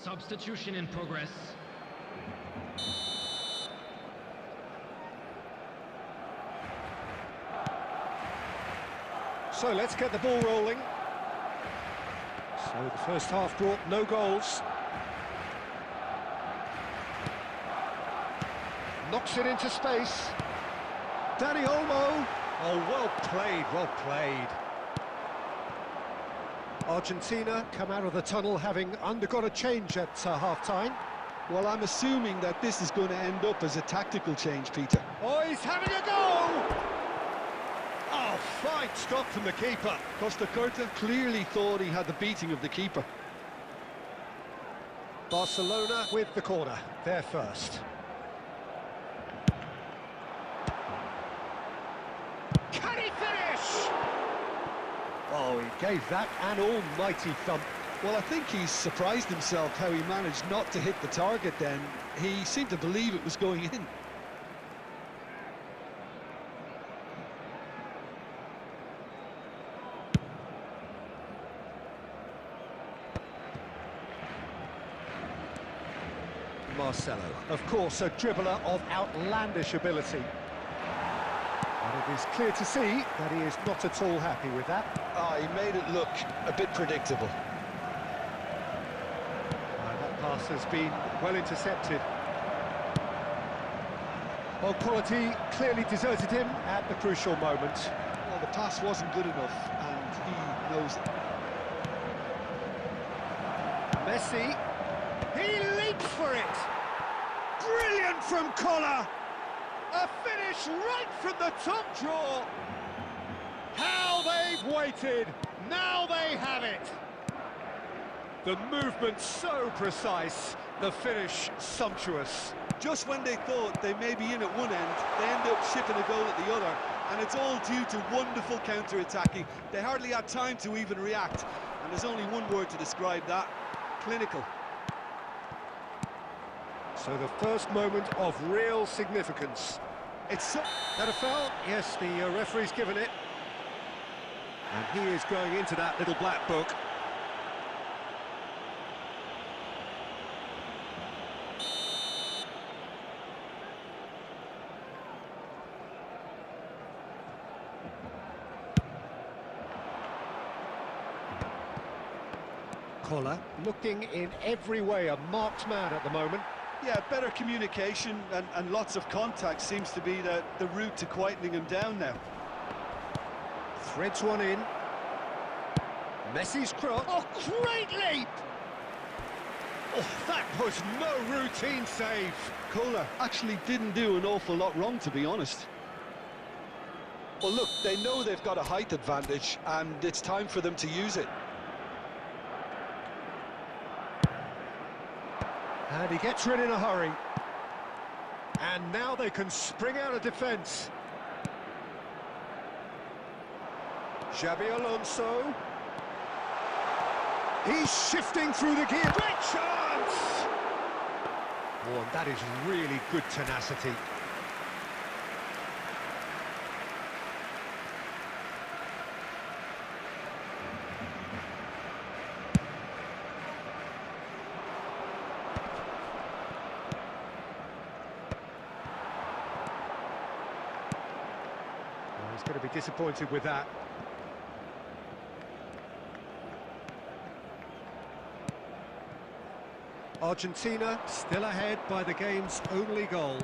Substitution in progress. So let's get the ball rolling. So the first half brought no goals. Knocks it into space. Danny Olmo. Oh, well played, well played. Argentina come out of the tunnel having undergone a change at half-time. Well, I'm assuming that this is going to end up as a tactical change, Peter. Oh, he's having a go! Oh, fine stop from the keeper. Costa Curta clearly thought he had the beating of the keeper. Barcelona with the corner, they're first. Can he finish? Oh, he gave that an almighty thump. Well, I think he's surprised himself how he managed not to hit the target then. He seemed to believe it was going in. Marcelo, of course, a dribbler of outlandish ability. And it is clear to see that he is not at all happy with that. He made it look a bit predictable. That pass has been well intercepted. Well, quality clearly deserted him at the crucial moment. Well, the pass wasn't good enough, and he knows it. Messi, he leaps for it! Brilliant from Koller! A finish right from the top draw! How they've waited! Now they have it! The movement so precise, the finish sumptuous. Just when they thought they may be in at one end, they end up shipping a goal at the other, and it's all due to wonderful counter-attacking. They hardly had time to even react, and there's only one word to describe that: clinical. So the first moment of real significance. It's that a foul? Yes, the referee's given it. And he is going into that little black book. Koller looking in every way a marked man at the moment. Yeah, better communication and lots of contact seems to be the route to quietening him down now. Threads one in. Messi's cross. Oh, great leap! Oh, that was no routine save. Koller actually didn't do an awful lot wrong, to be honest. Well, look, they know they've got a height advantage, and it's time for them to use it. And he gets rid in a hurry. And now they can spring out of defence. Xabi Alonso. He's shifting through the gear. Great chance! Oh, and that is really good tenacity. He's going to be disappointed with that. Argentina still ahead by the game's only goal.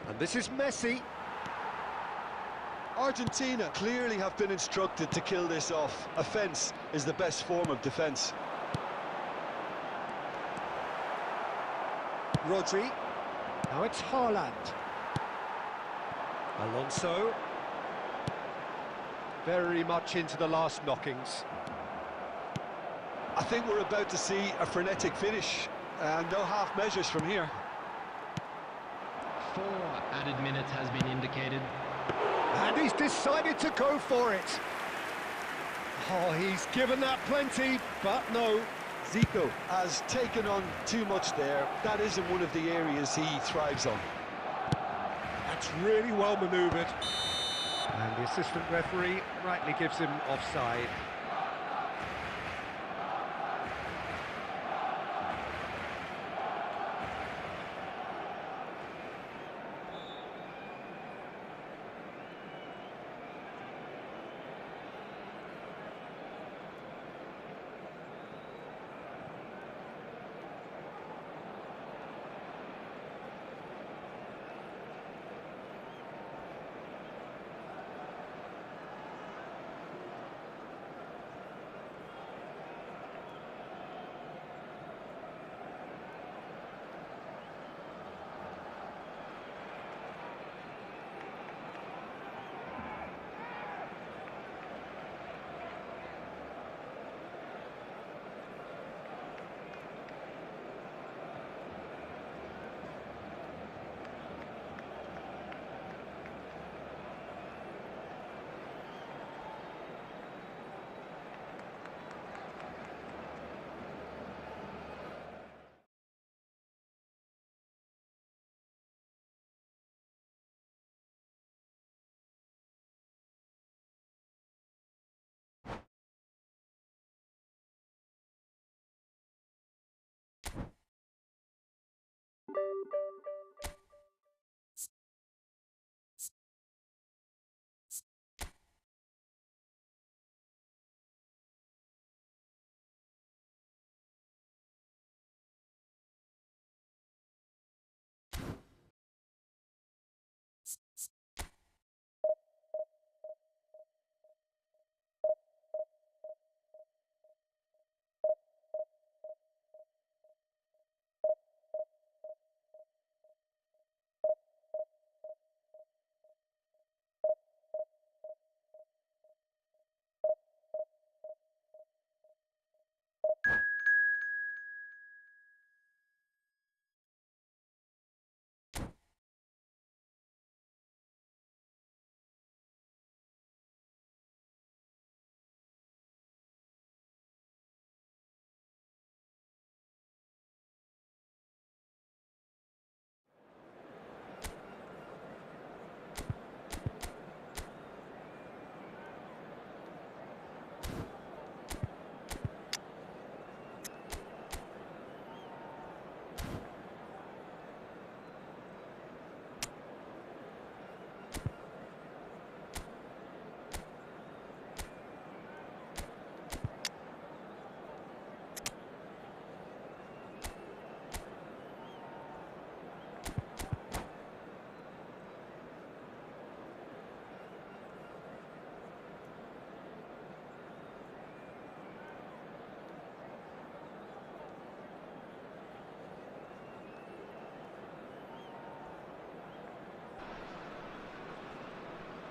And this is Messi. Argentina clearly have been instructed to kill this off. Offence is the best form of defence. Rodri. Now it's Haaland. Alonso. Very much into the last knockings. I think we're about to see a frenetic finish, and no half measures from here. 4 added minutes has been indicated. And he's decided to go for it. Oh, he's given that plenty, but no. Zico has taken on too much there. That isn't one of the areas he thrives on. That's really well manoeuvred. And the assistant referee rightly gives him offside.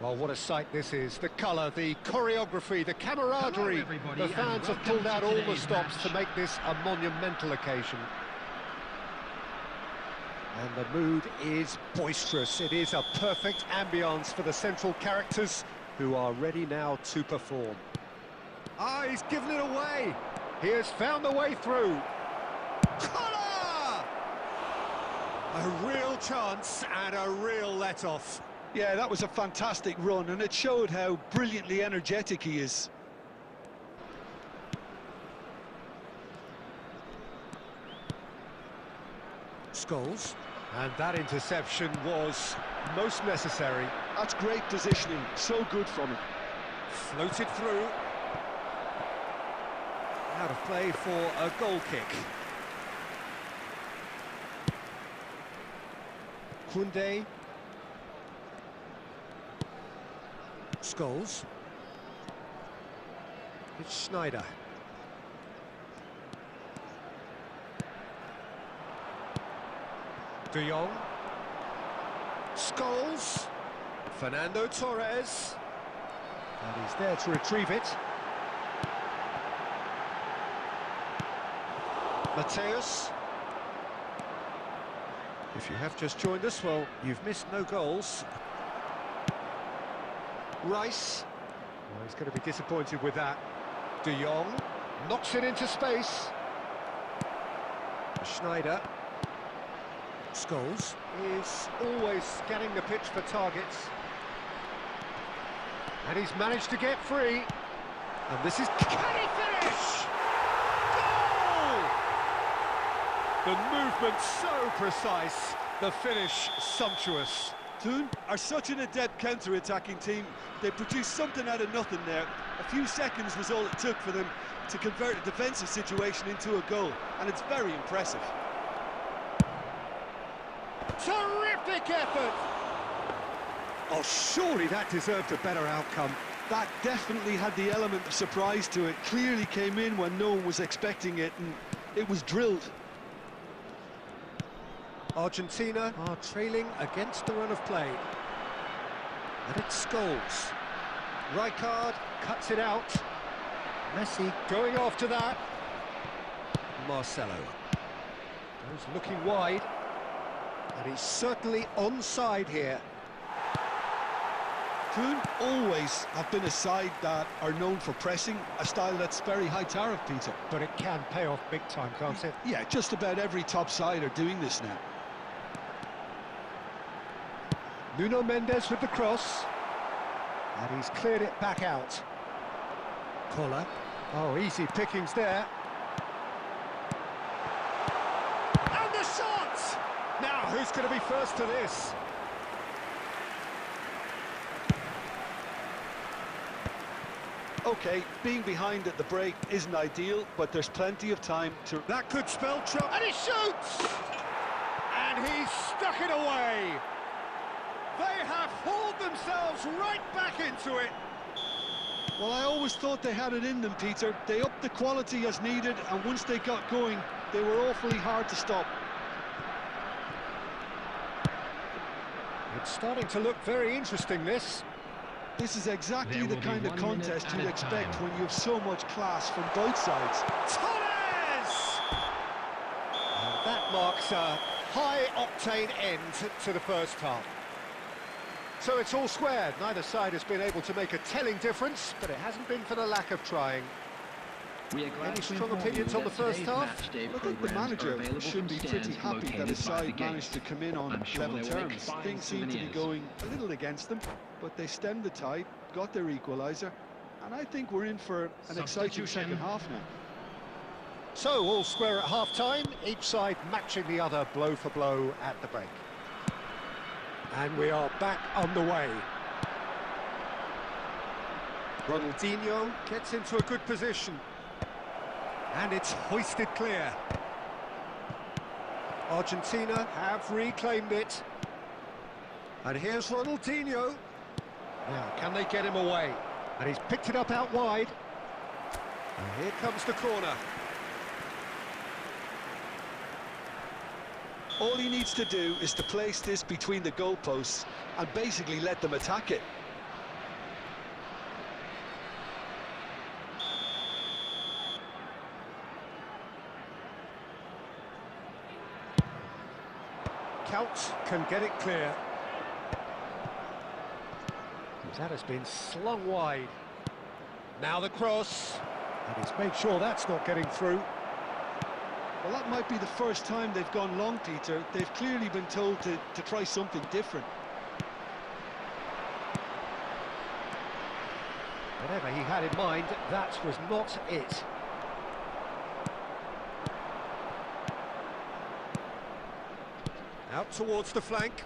Well, what a sight this is. The colour, the choreography, the camaraderie. Hello, everybody, The and fans have welcome pulled to out all the today's stops match. to make this a monumental occasion. And the mood is boisterous. It is a perfect ambience for the central characters who are ready now to perform. Ah, he's given it away. He has found the way through. Koller! A real chance and a real let-off. Yeah, that was a fantastic run, and it showed how brilliantly energetic he is. Scholes. And that interception was most necessary. That's great positioning, so good from him. Floated through. Out of play for a goal kick. Koundé. Scholes. It's Schneider. De Jong. Scholes. Fernando Torres. And he's there to retrieve it. Mateus. If you have just joined us, well, you've missed no goals. Rice. Well, he's going to be disappointed with that. De Jong knocks it into space. Schneider. Scholes is always scanning the pitch for targets. And he's managed to get free. And this is... Can he finish? Goal! The movement so precise, the finish sumptuous. Toon are such an adept counter-attacking team. They produced something out of nothing there. A few seconds was all it took for them to convert a defensive situation into a goal, and it's very impressive. Terrific effort! Oh, surely that deserved a better outcome. That definitely had the element of surprise to it. Clearly came in when no one was expecting it, and it was drilled. Argentina are trailing against the run of play. And it's Scholes. Rijkaard cuts it out. Messi going after that. Marcelo goes looking wide. And he's certainly onside here. Toon always have been a side that are known for pressing, a style that's very high tariff, Peter. But it can pay off big time, can't it? Yeah, just about every top side are doing this now. Nuno Mendes with the cross. And he's cleared it back out. Koller. Oh, easy pickings there. And the shot! Now, who's going to be first to this? Okay, being behind at the break isn't ideal, but there's plenty of time to... That could spell trouble. And he shoots! And he's stuck it away. They have hauled themselves right back into it. Well, I always thought they had it in them, Peter. They upped the quality as needed, and once they got going, they were awfully hard to stop. It's starting to look very interesting, this. This is exactly There the will kind be of 1 minute contest at you'd a expect time. when you have so much class from both sides. Torres! And that marks a high-octane end to the first half. So it's all squared. Neither side has been able to make a telling difference, but it hasn't been for the lack of trying. Any strong opinions on the first half? I think the manager should be pretty happy that his side managed to come in on level terms. Things seem to be going a little against them, but they stemmed the tide, got their equaliser, and I think we're in for an exciting second half now. So all square at half-time, each side matching the other blow for blow at the break. And we are back underway. Ronaldinho gets into a good position. And it's hoisted clear. Argentina have reclaimed it. And here's Ronaldinho. Now, can they get him away? And he's picked it up out wide. And here comes the corner. All he needs to do is to place this between the goalposts and basically let them attack it. can get it clear. That has been slung wide. Now the cross, and he's made sure that's not getting through. Well, that might be the first time they've gone long, Peter. They've clearly been told to try something different. Whatever he had in mind, that was not it. Out towards the flank.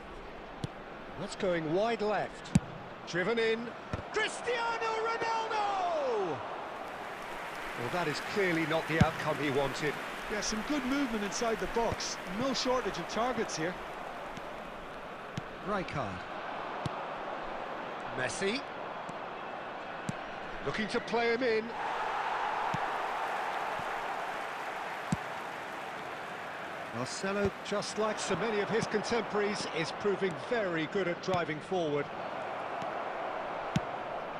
That's going wide left. Driven in. Cristiano Ronaldo! Well, that is clearly not the outcome he wanted. Yeah, some good movement inside the box. No shortage of targets here. Rijkaard. Messi. Looking to play him in. Marcelo, just like so many of his contemporaries, is proving very good at driving forward.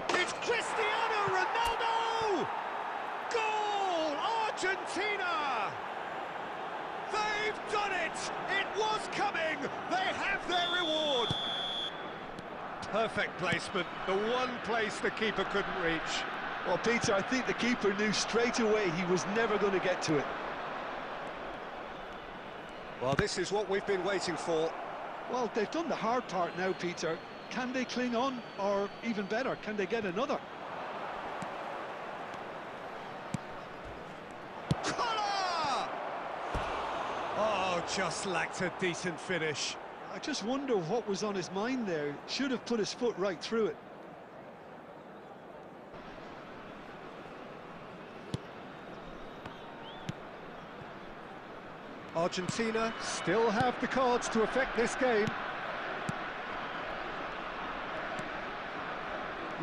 It's Cristiano Ronaldo! Goal! Argentina! They've done it! It was coming! They have their reward! Perfect placement, the one place the keeper couldn't reach. Well, Peter, I think the keeper knew straight away he was never going to get to it. Well, this is what we've been waiting for. Well, they've done the hard part now, Peter. Can they cling on, or even better, can they get another? Koller! Oh, just lacked a decent finish. I just wonder what was on his mind there. Should have put his foot right through it. Argentina still have the cards to affect this game.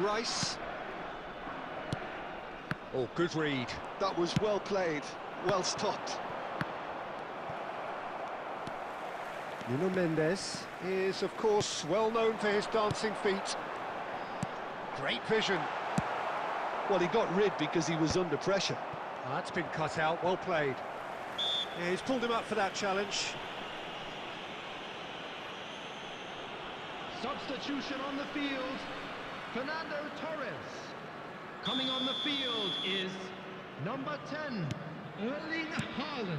Rice. Oh, good read. That was well played, well stopped. Nuno Mendes is, of course, well known for his dancing feet. Great vision. Well, he got rid because he was under pressure. That's been cut out, well played. Yeah, he's pulled him up for that challenge. Substitution on the field, Fernando Torres. Coming on the field is number 10, Erling Haaland.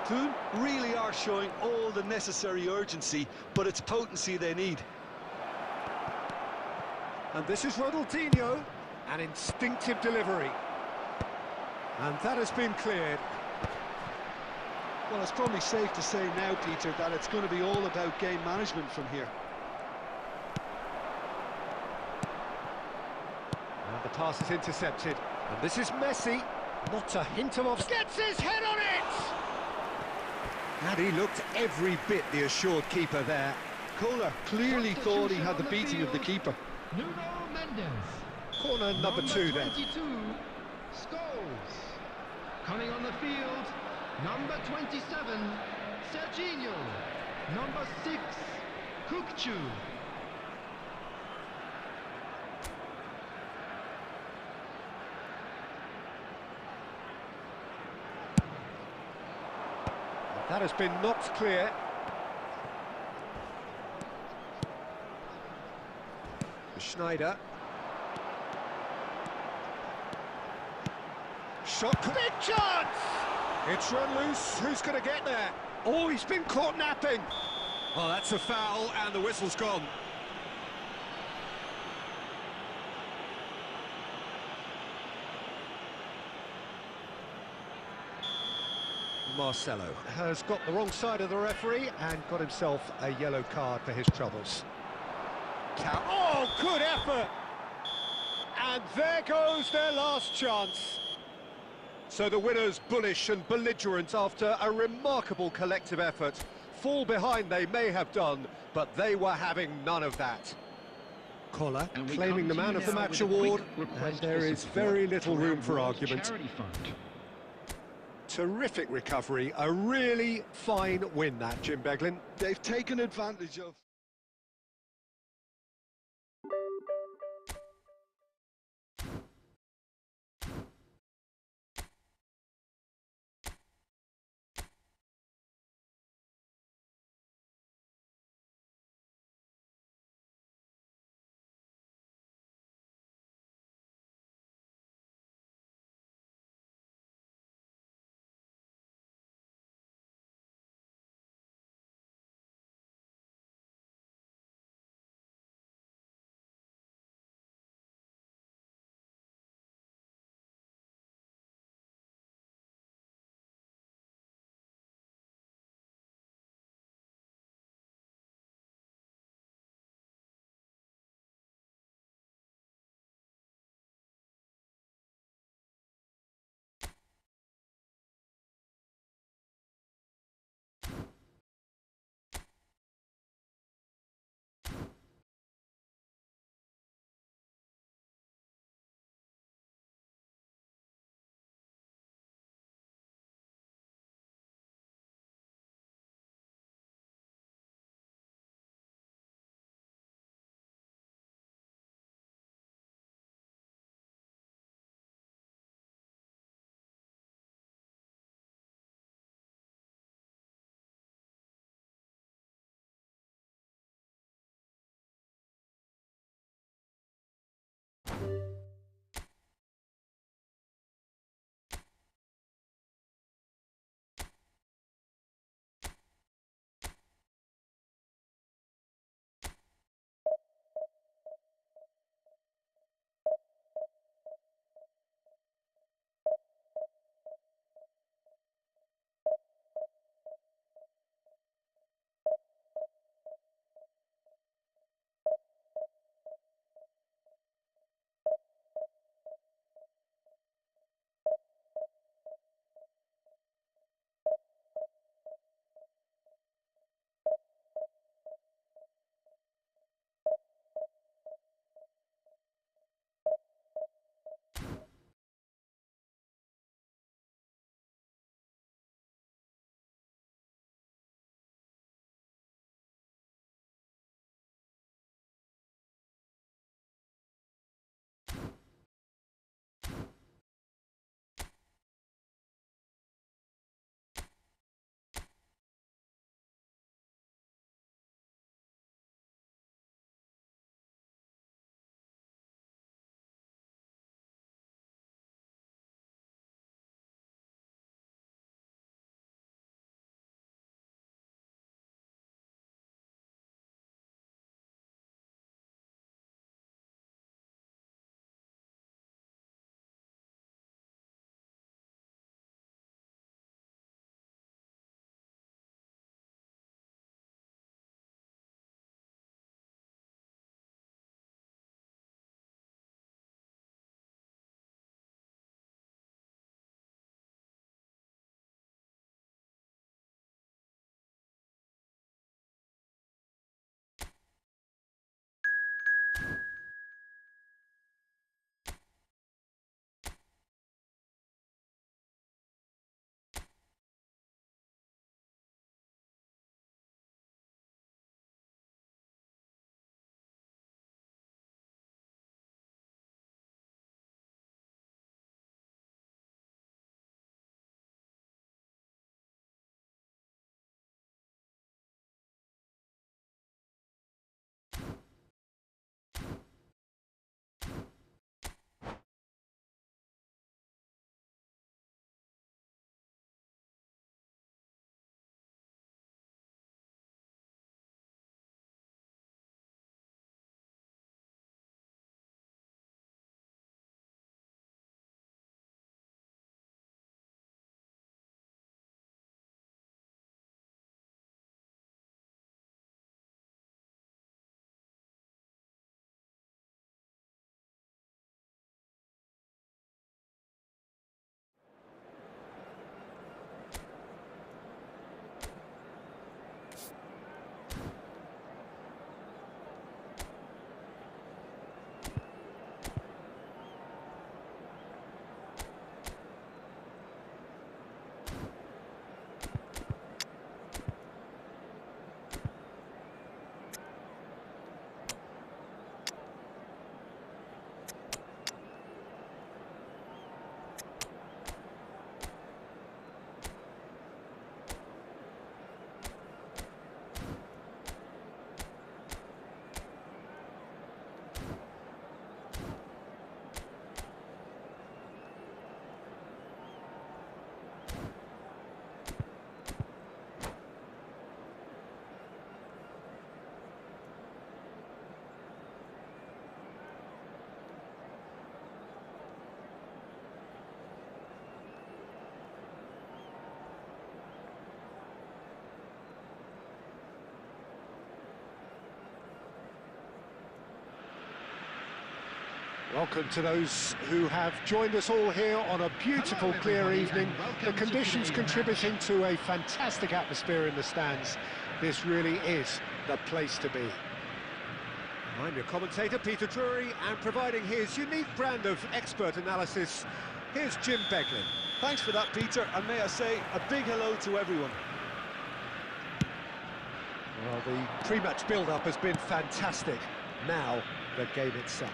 Toon really are showing all the necessary urgency, but it's potency they need. And this is Ronaldinho, an instinctive delivery. And that has been cleared. Well, it's probably safe to say now, Peter, that it's going to be all about game management from here. And the pass is intercepted. And this is Messi. Not a hint of offside. Gets his head on it! And he looked every bit the assured keeper there. Koller clearly thought he had the beating of the keeper. Nuno Mendes. Corner number 2 then. 22, Scholes. Coming on the field, number 27, Serginho. Number 6, Kukcu. That has been knocked clear. Schneider. Shot, big chance! It's run loose, who's going to get there? Oh, he's been caught napping! Oh, that's a foul, and the whistle's gone. Marcelo has got the wrong side of the referee and got himself a yellow card for his troubles. Oh, good effort! And there goes their last chance. So the winners bullish and belligerent after a remarkable collective effort. Fall behind they may have done, but they were having none of that. Koller claiming the man of the match award, and there is very little room for argument. Terrific recovery, a really fine win that, Jim Beglin. They've taken advantage of... Welcome to those who have joined us all here on a beautiful, clear evening. The conditions contributing to a fantastic atmosphere in the stands. This really is the place to be. I'm your commentator, Peter Drury, and providing his unique brand of expert analysis, here's Jim Beglin. Thanks for that, Peter, and may I say a big hello to everyone. Well, the pre-match build-up has been fantastic. Now, the game itself.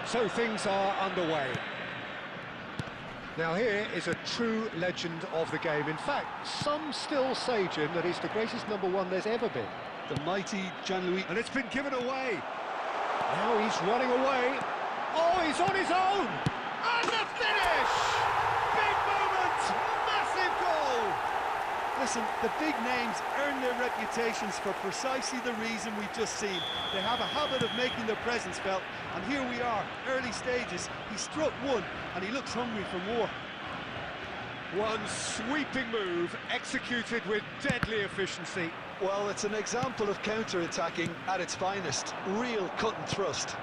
So things are underway. Now here is a true legend of the game. In fact, some still say, Jim, that he's the greatest number one there's ever been. The mighty Gianluigi. And it's been given away. Now he's running away. Oh, he's on his own! And the finish! Big moment! Massive goal! Listen, the big names earn their reputations for precisely the reason we've just seen. They have a habit of making their presence felt, and here we are, early stages. He struck one, and he looks hungry for more. One sweeping move, executed with deadly efficiency. Well, it's an example of counter-attacking at its finest. Real cut and thrust.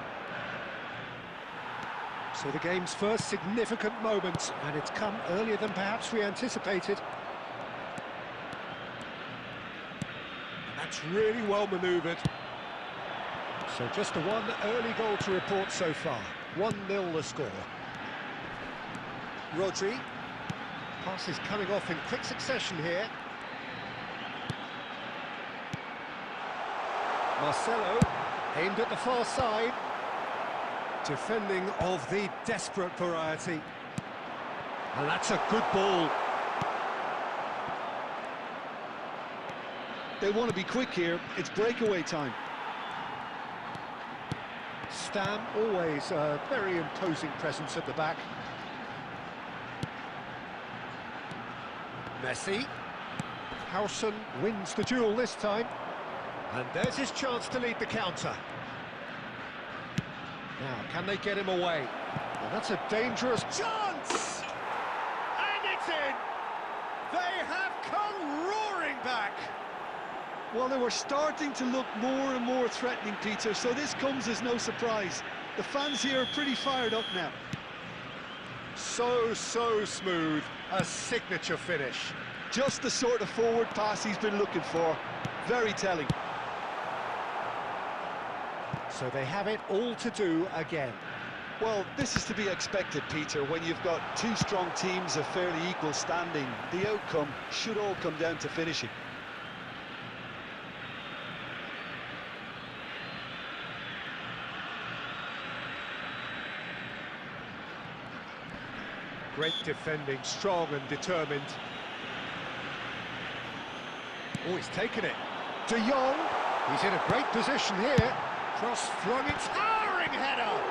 So the game's first significant moment, and it's come earlier than perhaps we anticipated. That's really well manoeuvred. So just the one early goal to report so far. 1-0 the score. Rodri. Passes coming off in quick succession here. Marcelo, aimed at the far side. Defending of the desperate variety. And that's a good ball. They want to be quick here. It's breakaway time. Stam, always a very imposing presence at the back. Messi. Howson wins the duel this time. And there's his chance to lead the counter. Now, can they get him away? Well, that's a dangerous chance! And it's in! They have come roaring back! Well, they were starting to look more and more threatening, Peter, so this comes as no surprise. The fans here are pretty fired up now. So smooth, a signature finish. Just the sort of forward pass he's been looking for. Very telling. So they have it all to do again. Well, this is to be expected, Peter, when you've got two strong teams of fairly equal standing. The outcome should all come down to finishing. Great defending, strong and determined. Oh, he's taken it. De Jong, he's in a great position here. Cross flung, it's towering header!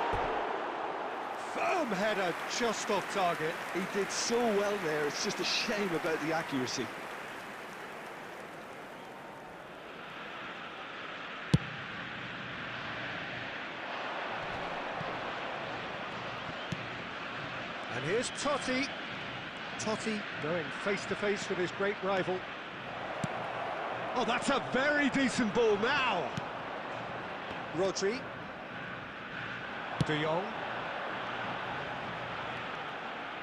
Firm header, just off target. He did so well there, it's just a shame about the accuracy. And here's Totti. Totti going face-to-face with his great rival. Oh, that's a very decent ball now. Rodri. De Jong.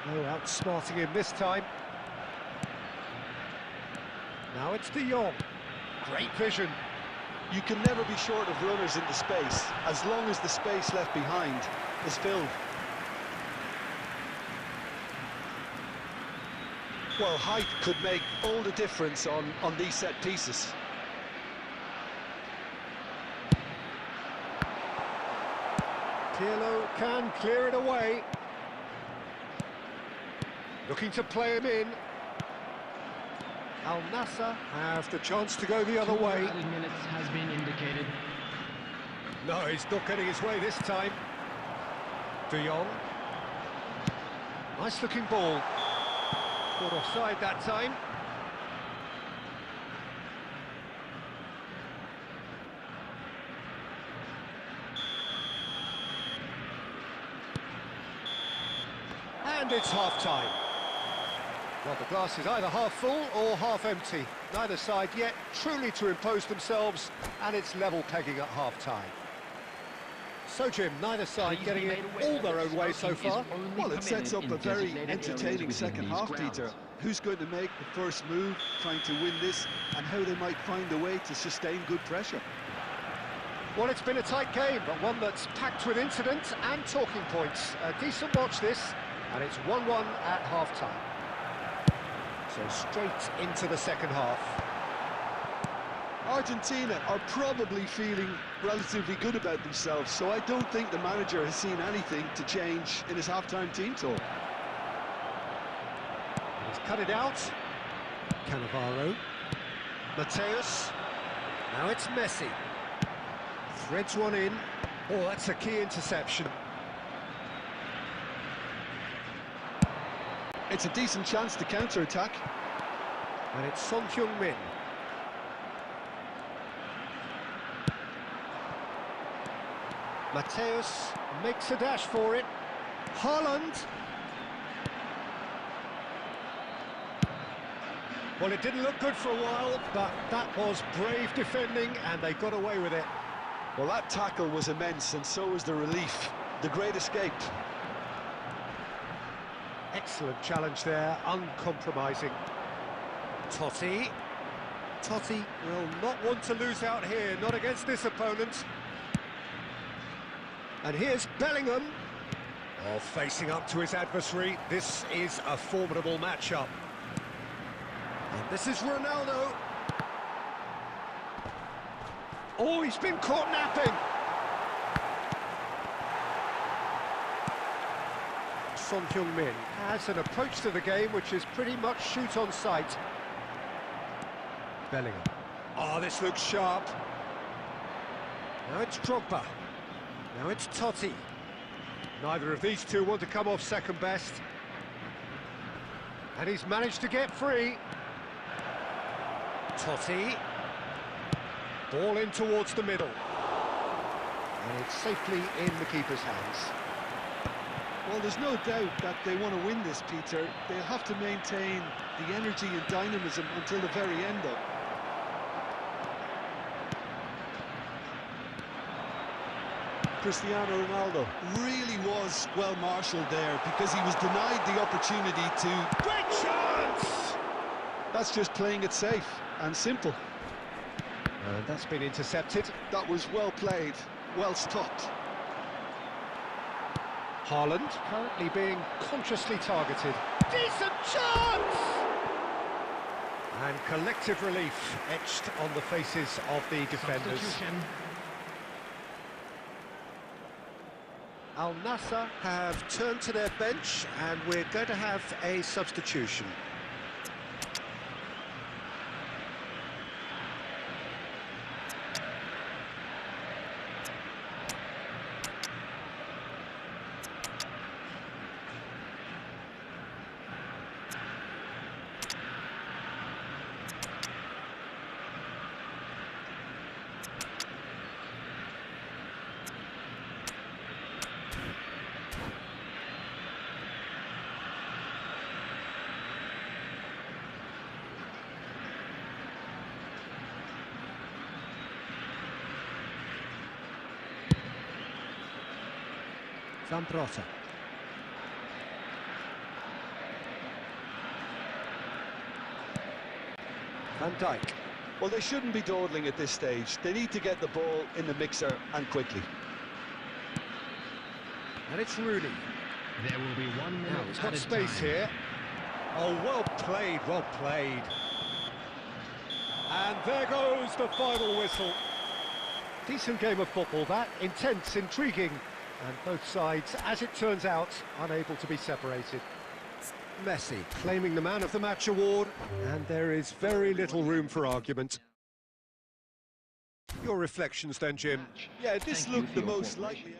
Oh, outsmarting him this time. Now it's De Jong. Great vision. You can never be short of runners into space, as long as the space left behind is filled. Well, height could make all the difference on these set pieces. Pirlo can clear it away. Looking to play him in. Al Nassr have the chance to go the other way. Minutes has been indicated. No, he's not getting his way this time. De Jong. Nice looking ball. Caught offside that time. And it's half-time. Well, the glass is either half full or half empty. Neither side yet truly to impose themselves, and it's level pegging at half-time. So, Jim, neither side getting it all their own way so far. Well, it sets up a very entertaining second half, Peter. Who's going to make the first move, trying to win this, and how they might find a way to sustain good pressure. Well, it's been a tight game, but one that's packed with incidents and talking points. A decent watch this, and it's 1-1 at half-time. So straight into the second half. Argentina are probably feeling relatively good about themselves, so I don't think the manager has seen anything to change in his half-time team talk. He's cut it out. Cannavaro. Mateus. Now it's Messi. Threads one in. Oh, that's a key interception. It's a decent chance to counter-attack. And it's Son Heung-min. Mateus makes a dash for it. Haaland. Well, it didn't look good for a while, but that was brave defending, and they got away with it. Well, that tackle was immense, and so was the relief. The great escape. Excellent challenge there, uncompromising. Totti. Totti will not want to lose out here, not against this opponent. And here's Bellingham. Oh, facing up to his adversary. This is a formidable matchup. And this is Ronaldo. Oh, he's been caught napping. Son Heung-min has an approach to the game which is pretty much shoot on sight. Bellingham. Oh, this looks sharp. Now it's Drogba. Now it's Totti. Neither of these two want to come off second best. And he's managed to get free. Totti. Ball in towards the middle. And it's safely in the keeper's hands. Well, there's no doubt that they want to win this, Peter. They'll have to maintain the energy and dynamism until the very end, though. Cristiano Ronaldo really was well marshalled there because he was denied the opportunity to... Great chance! That's just playing it safe and simple. And that's been intercepted. That was well played, well stopped. Haaland currently being consciously targeted. Decent chance! And collective relief etched on the faces of the defenders. Al Nassr have turned to their bench, and we're going to have a substitution. Zambrota. Van Dijk. Well, they shouldn't be dawdling at this stage. They need to get the ball in the mixer and quickly. And it's Rooney. There will be 1 minute. Now he's got space here. Oh, well played, well played. And there goes the final whistle. Decent game of football, that. Intense, intriguing. And both sides, as it turns out, unable to be separated. Messi claiming the Man of the Match award, and there is very little room for argument. Your reflections then, Jim? Yeah, this looked the most likely.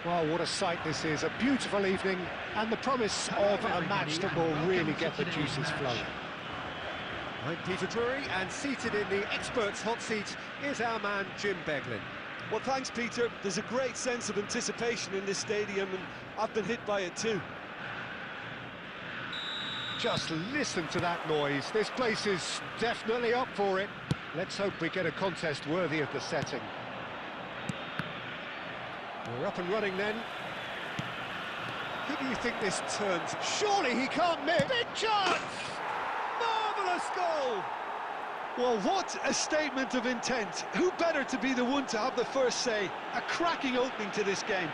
Well, what a sight this is, a beautiful evening, and the promise of a match that will really get the juices flowing. I'm Peter Drury, and seated in the experts' hot seat is our man Jim Beglin. Well, thanks, Peter. There's a great sense of anticipation in this stadium, and I've been hit by it too. Just listen to that noise. This place is definitely up for it. Let's hope we get a contest worthy of the setting. We're up and running then. Who do you think this turns? Surely he can't miss. Big chance! Marvellous goal! Well, what a statement of intent. Who better to be the one to have the first say? A cracking opening to this game.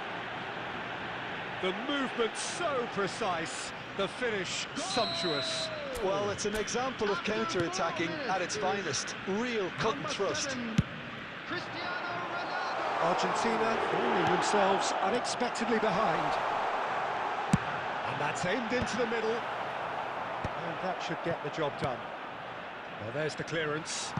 The movement so precise, the finish sumptuous. Well, it's an example of counter-attacking at its finest. Real cut and thrust. Argentina finding themselves unexpectedly behind. And that's aimed into the middle. And that should get the job done. Well, there's the clearance.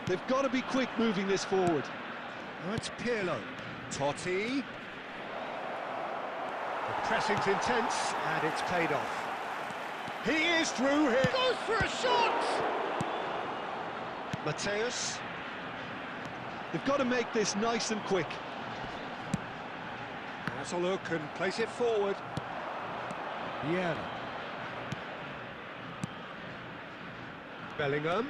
They've got to be quick moving this forward. Oh, it's Pirlo. Totti. The pressing's intense, and it's paid off. He is through here. Goes for a shot! Mateus. They've got to make this nice and quick. Has a look and place it forward. Yeah. Bellingham.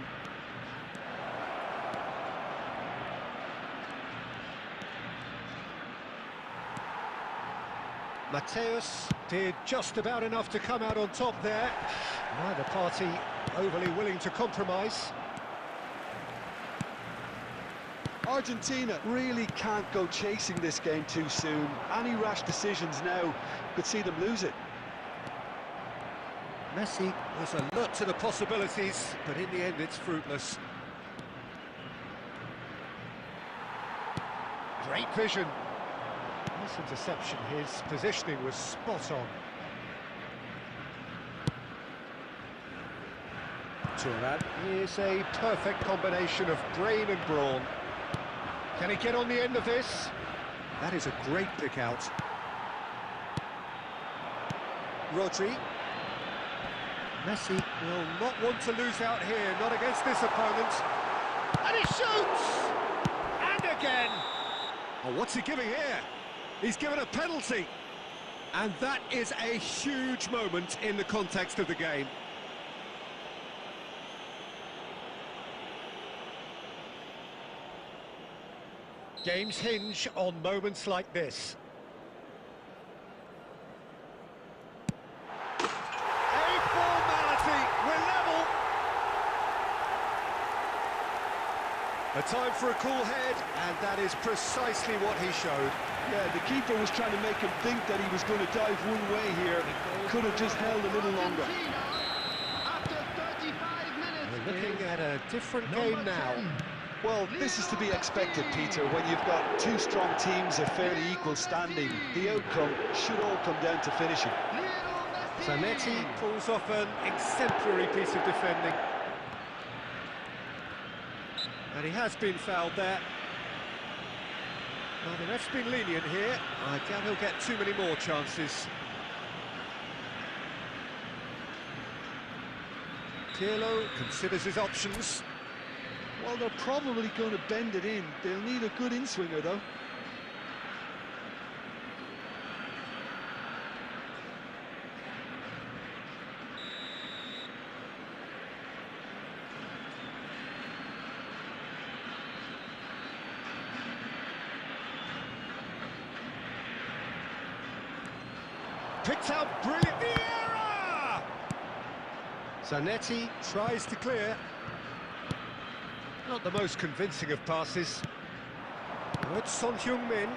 Mateus did just about enough to come out on top there. Neither party overly willing to compromise. Argentina really can't go chasing this game too soon. Any rash decisions now could see them lose it. Messi was alert to the possibilities, but in the end it's fruitless. Great vision. Nice interception, his positioning was spot on. Turan is a perfect combination of brain and brawn. Can he get on the end of this? That is a great pick out. Rodri. Messi will not want to lose out here, not against this opponent. And he shoots! And again! Oh, what's he giving here? He's given a penalty. And that is a huge moment in the context of the game. Games hinge on moments like this. A formality, we're level. A time for a cool head, and that is precisely what he showed. Yeah, the keeper was trying to make him think that he was going to dive one way here. Could have just held a little longer. After 35 minutes, We're looking at a different game now. Well, this is to be expected, Peter, when you've got two strong teams of fairly equal standing. The outcome should all come down to finishing. Zanetti pulls off an exemplary piece of defending. And he has been fouled there. Well, the ref's been lenient here. I doubt he'll get too many more chances. Pirlo considers his options. Well, they're probably going to bend it in. They'll need a good in-swinger, though. Picked out brilliant. Vieira! Zanetti tries to clear. Not the most convincing of passes. Oh, it's Son Heung-min.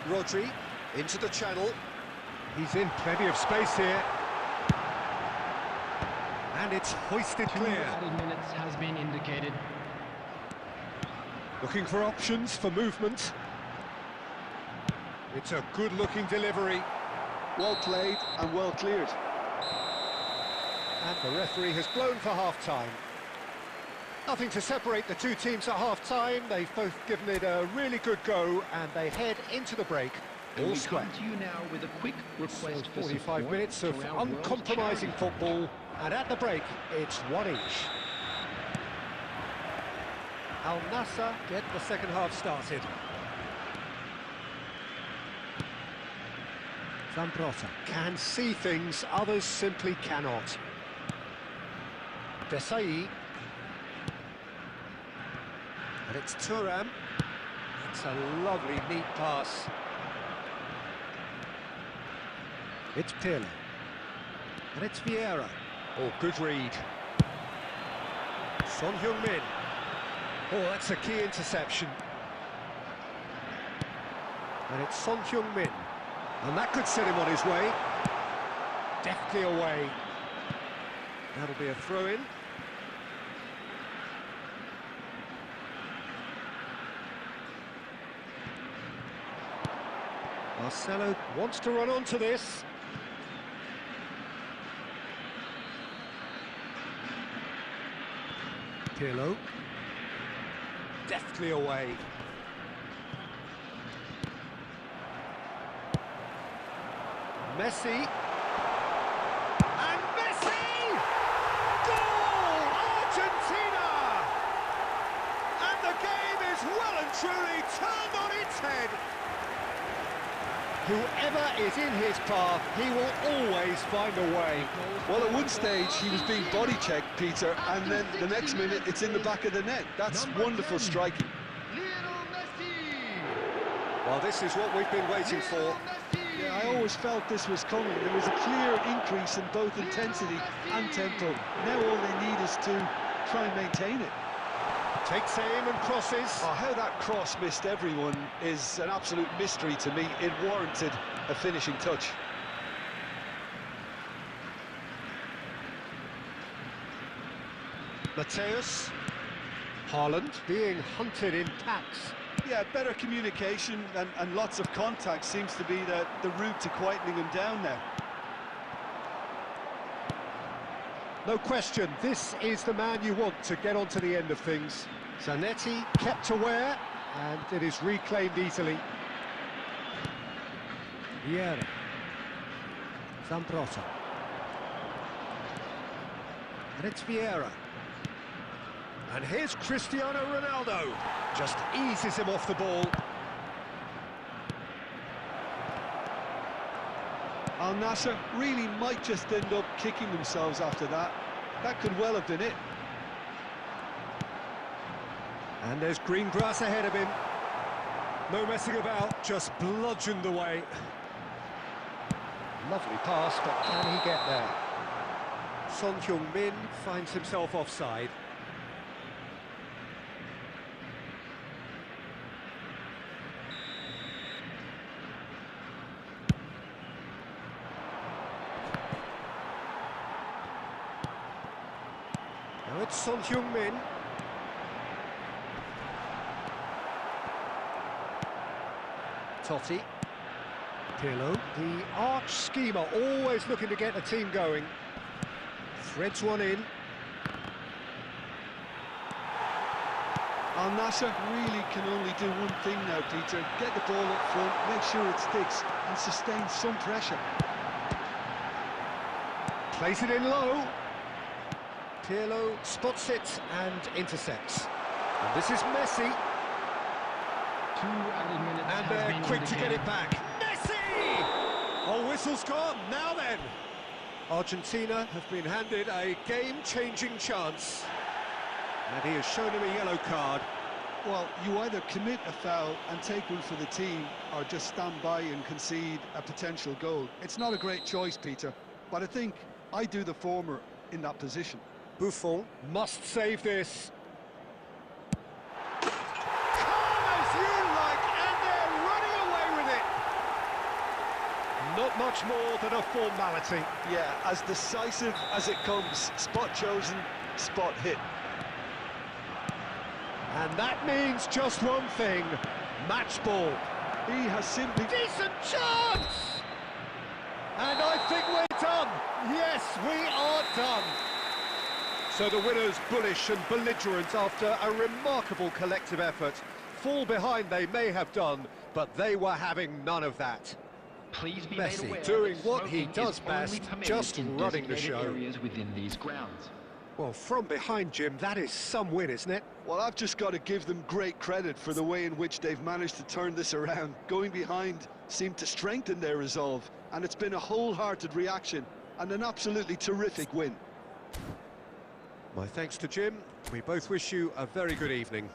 Rodri into the channel. He's in plenty of space here. And it's hoisted 2 clear. added minutes has been indicated. Looking for options for movement. It's a good-looking delivery. Well played and well cleared. And the referee has blown for half-time. Nothing to separate the two teams at half-time. They've both given it a really good go, and they head into the break all We square. come to you now with a quick request for 45 support minutes of for our world uncompromising charity. football, and at the break, it's one each. Al Nassr get the second half started. Zambrota can see things others simply cannot. Desai. And it's Thuram. That's a lovely, neat pass. It's Pirlo. And it's Vieira. Oh, good read. Son Heung-min. Oh, that's a key interception. And it's Son Heung-min. And that could set him on his way. Deftly away. That'll be a throw-in. Marcelo wants to run onto this. Pirlo. Deftly away. Messi. And Messi! Goal! Argentina! And the game is well and truly turned on its head. Whoever is in his path, he will always find a way. Well, at one stage he was being body checked, Peter, and then the next minute it's in the back of the net. That's wonderful striking. Well, this is what we've been waiting for. Yeah, I always felt this was coming. There was a clear increase in both intensity and tempo. Now all they need is to try and maintain it. Takes aim and crosses. Oh, how that cross missed everyone is an absolute mystery to me. It warranted a finishing touch. Mateus. Haaland being hunted in packs. Yeah, better communication and lots of contact seems to be the route to quietening him down now. No question, this is the man you want to get onto the end of things. Zanetti kept aware, and it is reclaimed easily. Vieira. Zambrota. And it's Vieira. And here's Cristiano Ronaldo. Just eases him off the ball. Al Nassr really might just end up kicking themselves after that. That could well have been it. And there's green grass ahead of him. No messing about, just bludgeoned away. Lovely pass, but can he get there? Son Heung-min finds himself offside. Now it's Son Heung-min. Totti. Pirlo, the arch schemer, always looking to get the team going. Threads one in. Al Nassr really can only do one thing now, Peter. Get the ball up front, make sure it sticks, and sustain some pressure. Plays it in low. Pirlo spots it and intercepts. And this is Messi. 2 added minutes And has they're been quick to get indicated. it back. Messi! Oh, whistle's gone. Now then. Argentina have been handed a game-changing chance. And he has shown him a yellow card. Well, you either commit a foul and take one for the team, or just stand by and concede a potential goal. It's not a great choice, Peter, but I think I do the former in that position. Buffon must save this. Calm as you like, and they're running away with it. not much more than a formality. Yeah, as decisive as it comes. Spot chosen, spot hit. And that means just one thing, match ball. He has simply... Decent chance! And I think we're done. Yes, we are done. So the winners bullish and belligerent after a remarkable collective effort. Fall behind they may have done, but they were having none of that. Please be made aware Messi doing that what he smoking does is only best, permitted just in running the designated show. areas within these grounds. Well, from behind, Jim, that is some win, isn't it? Well, I've just got to give them great credit for the way in which they've managed to turn this around. Going behind seemed to strengthen their resolve, and it's been a wholehearted reaction and an absolutely terrific win. My thanks to Jim. We both wish you a very good evening.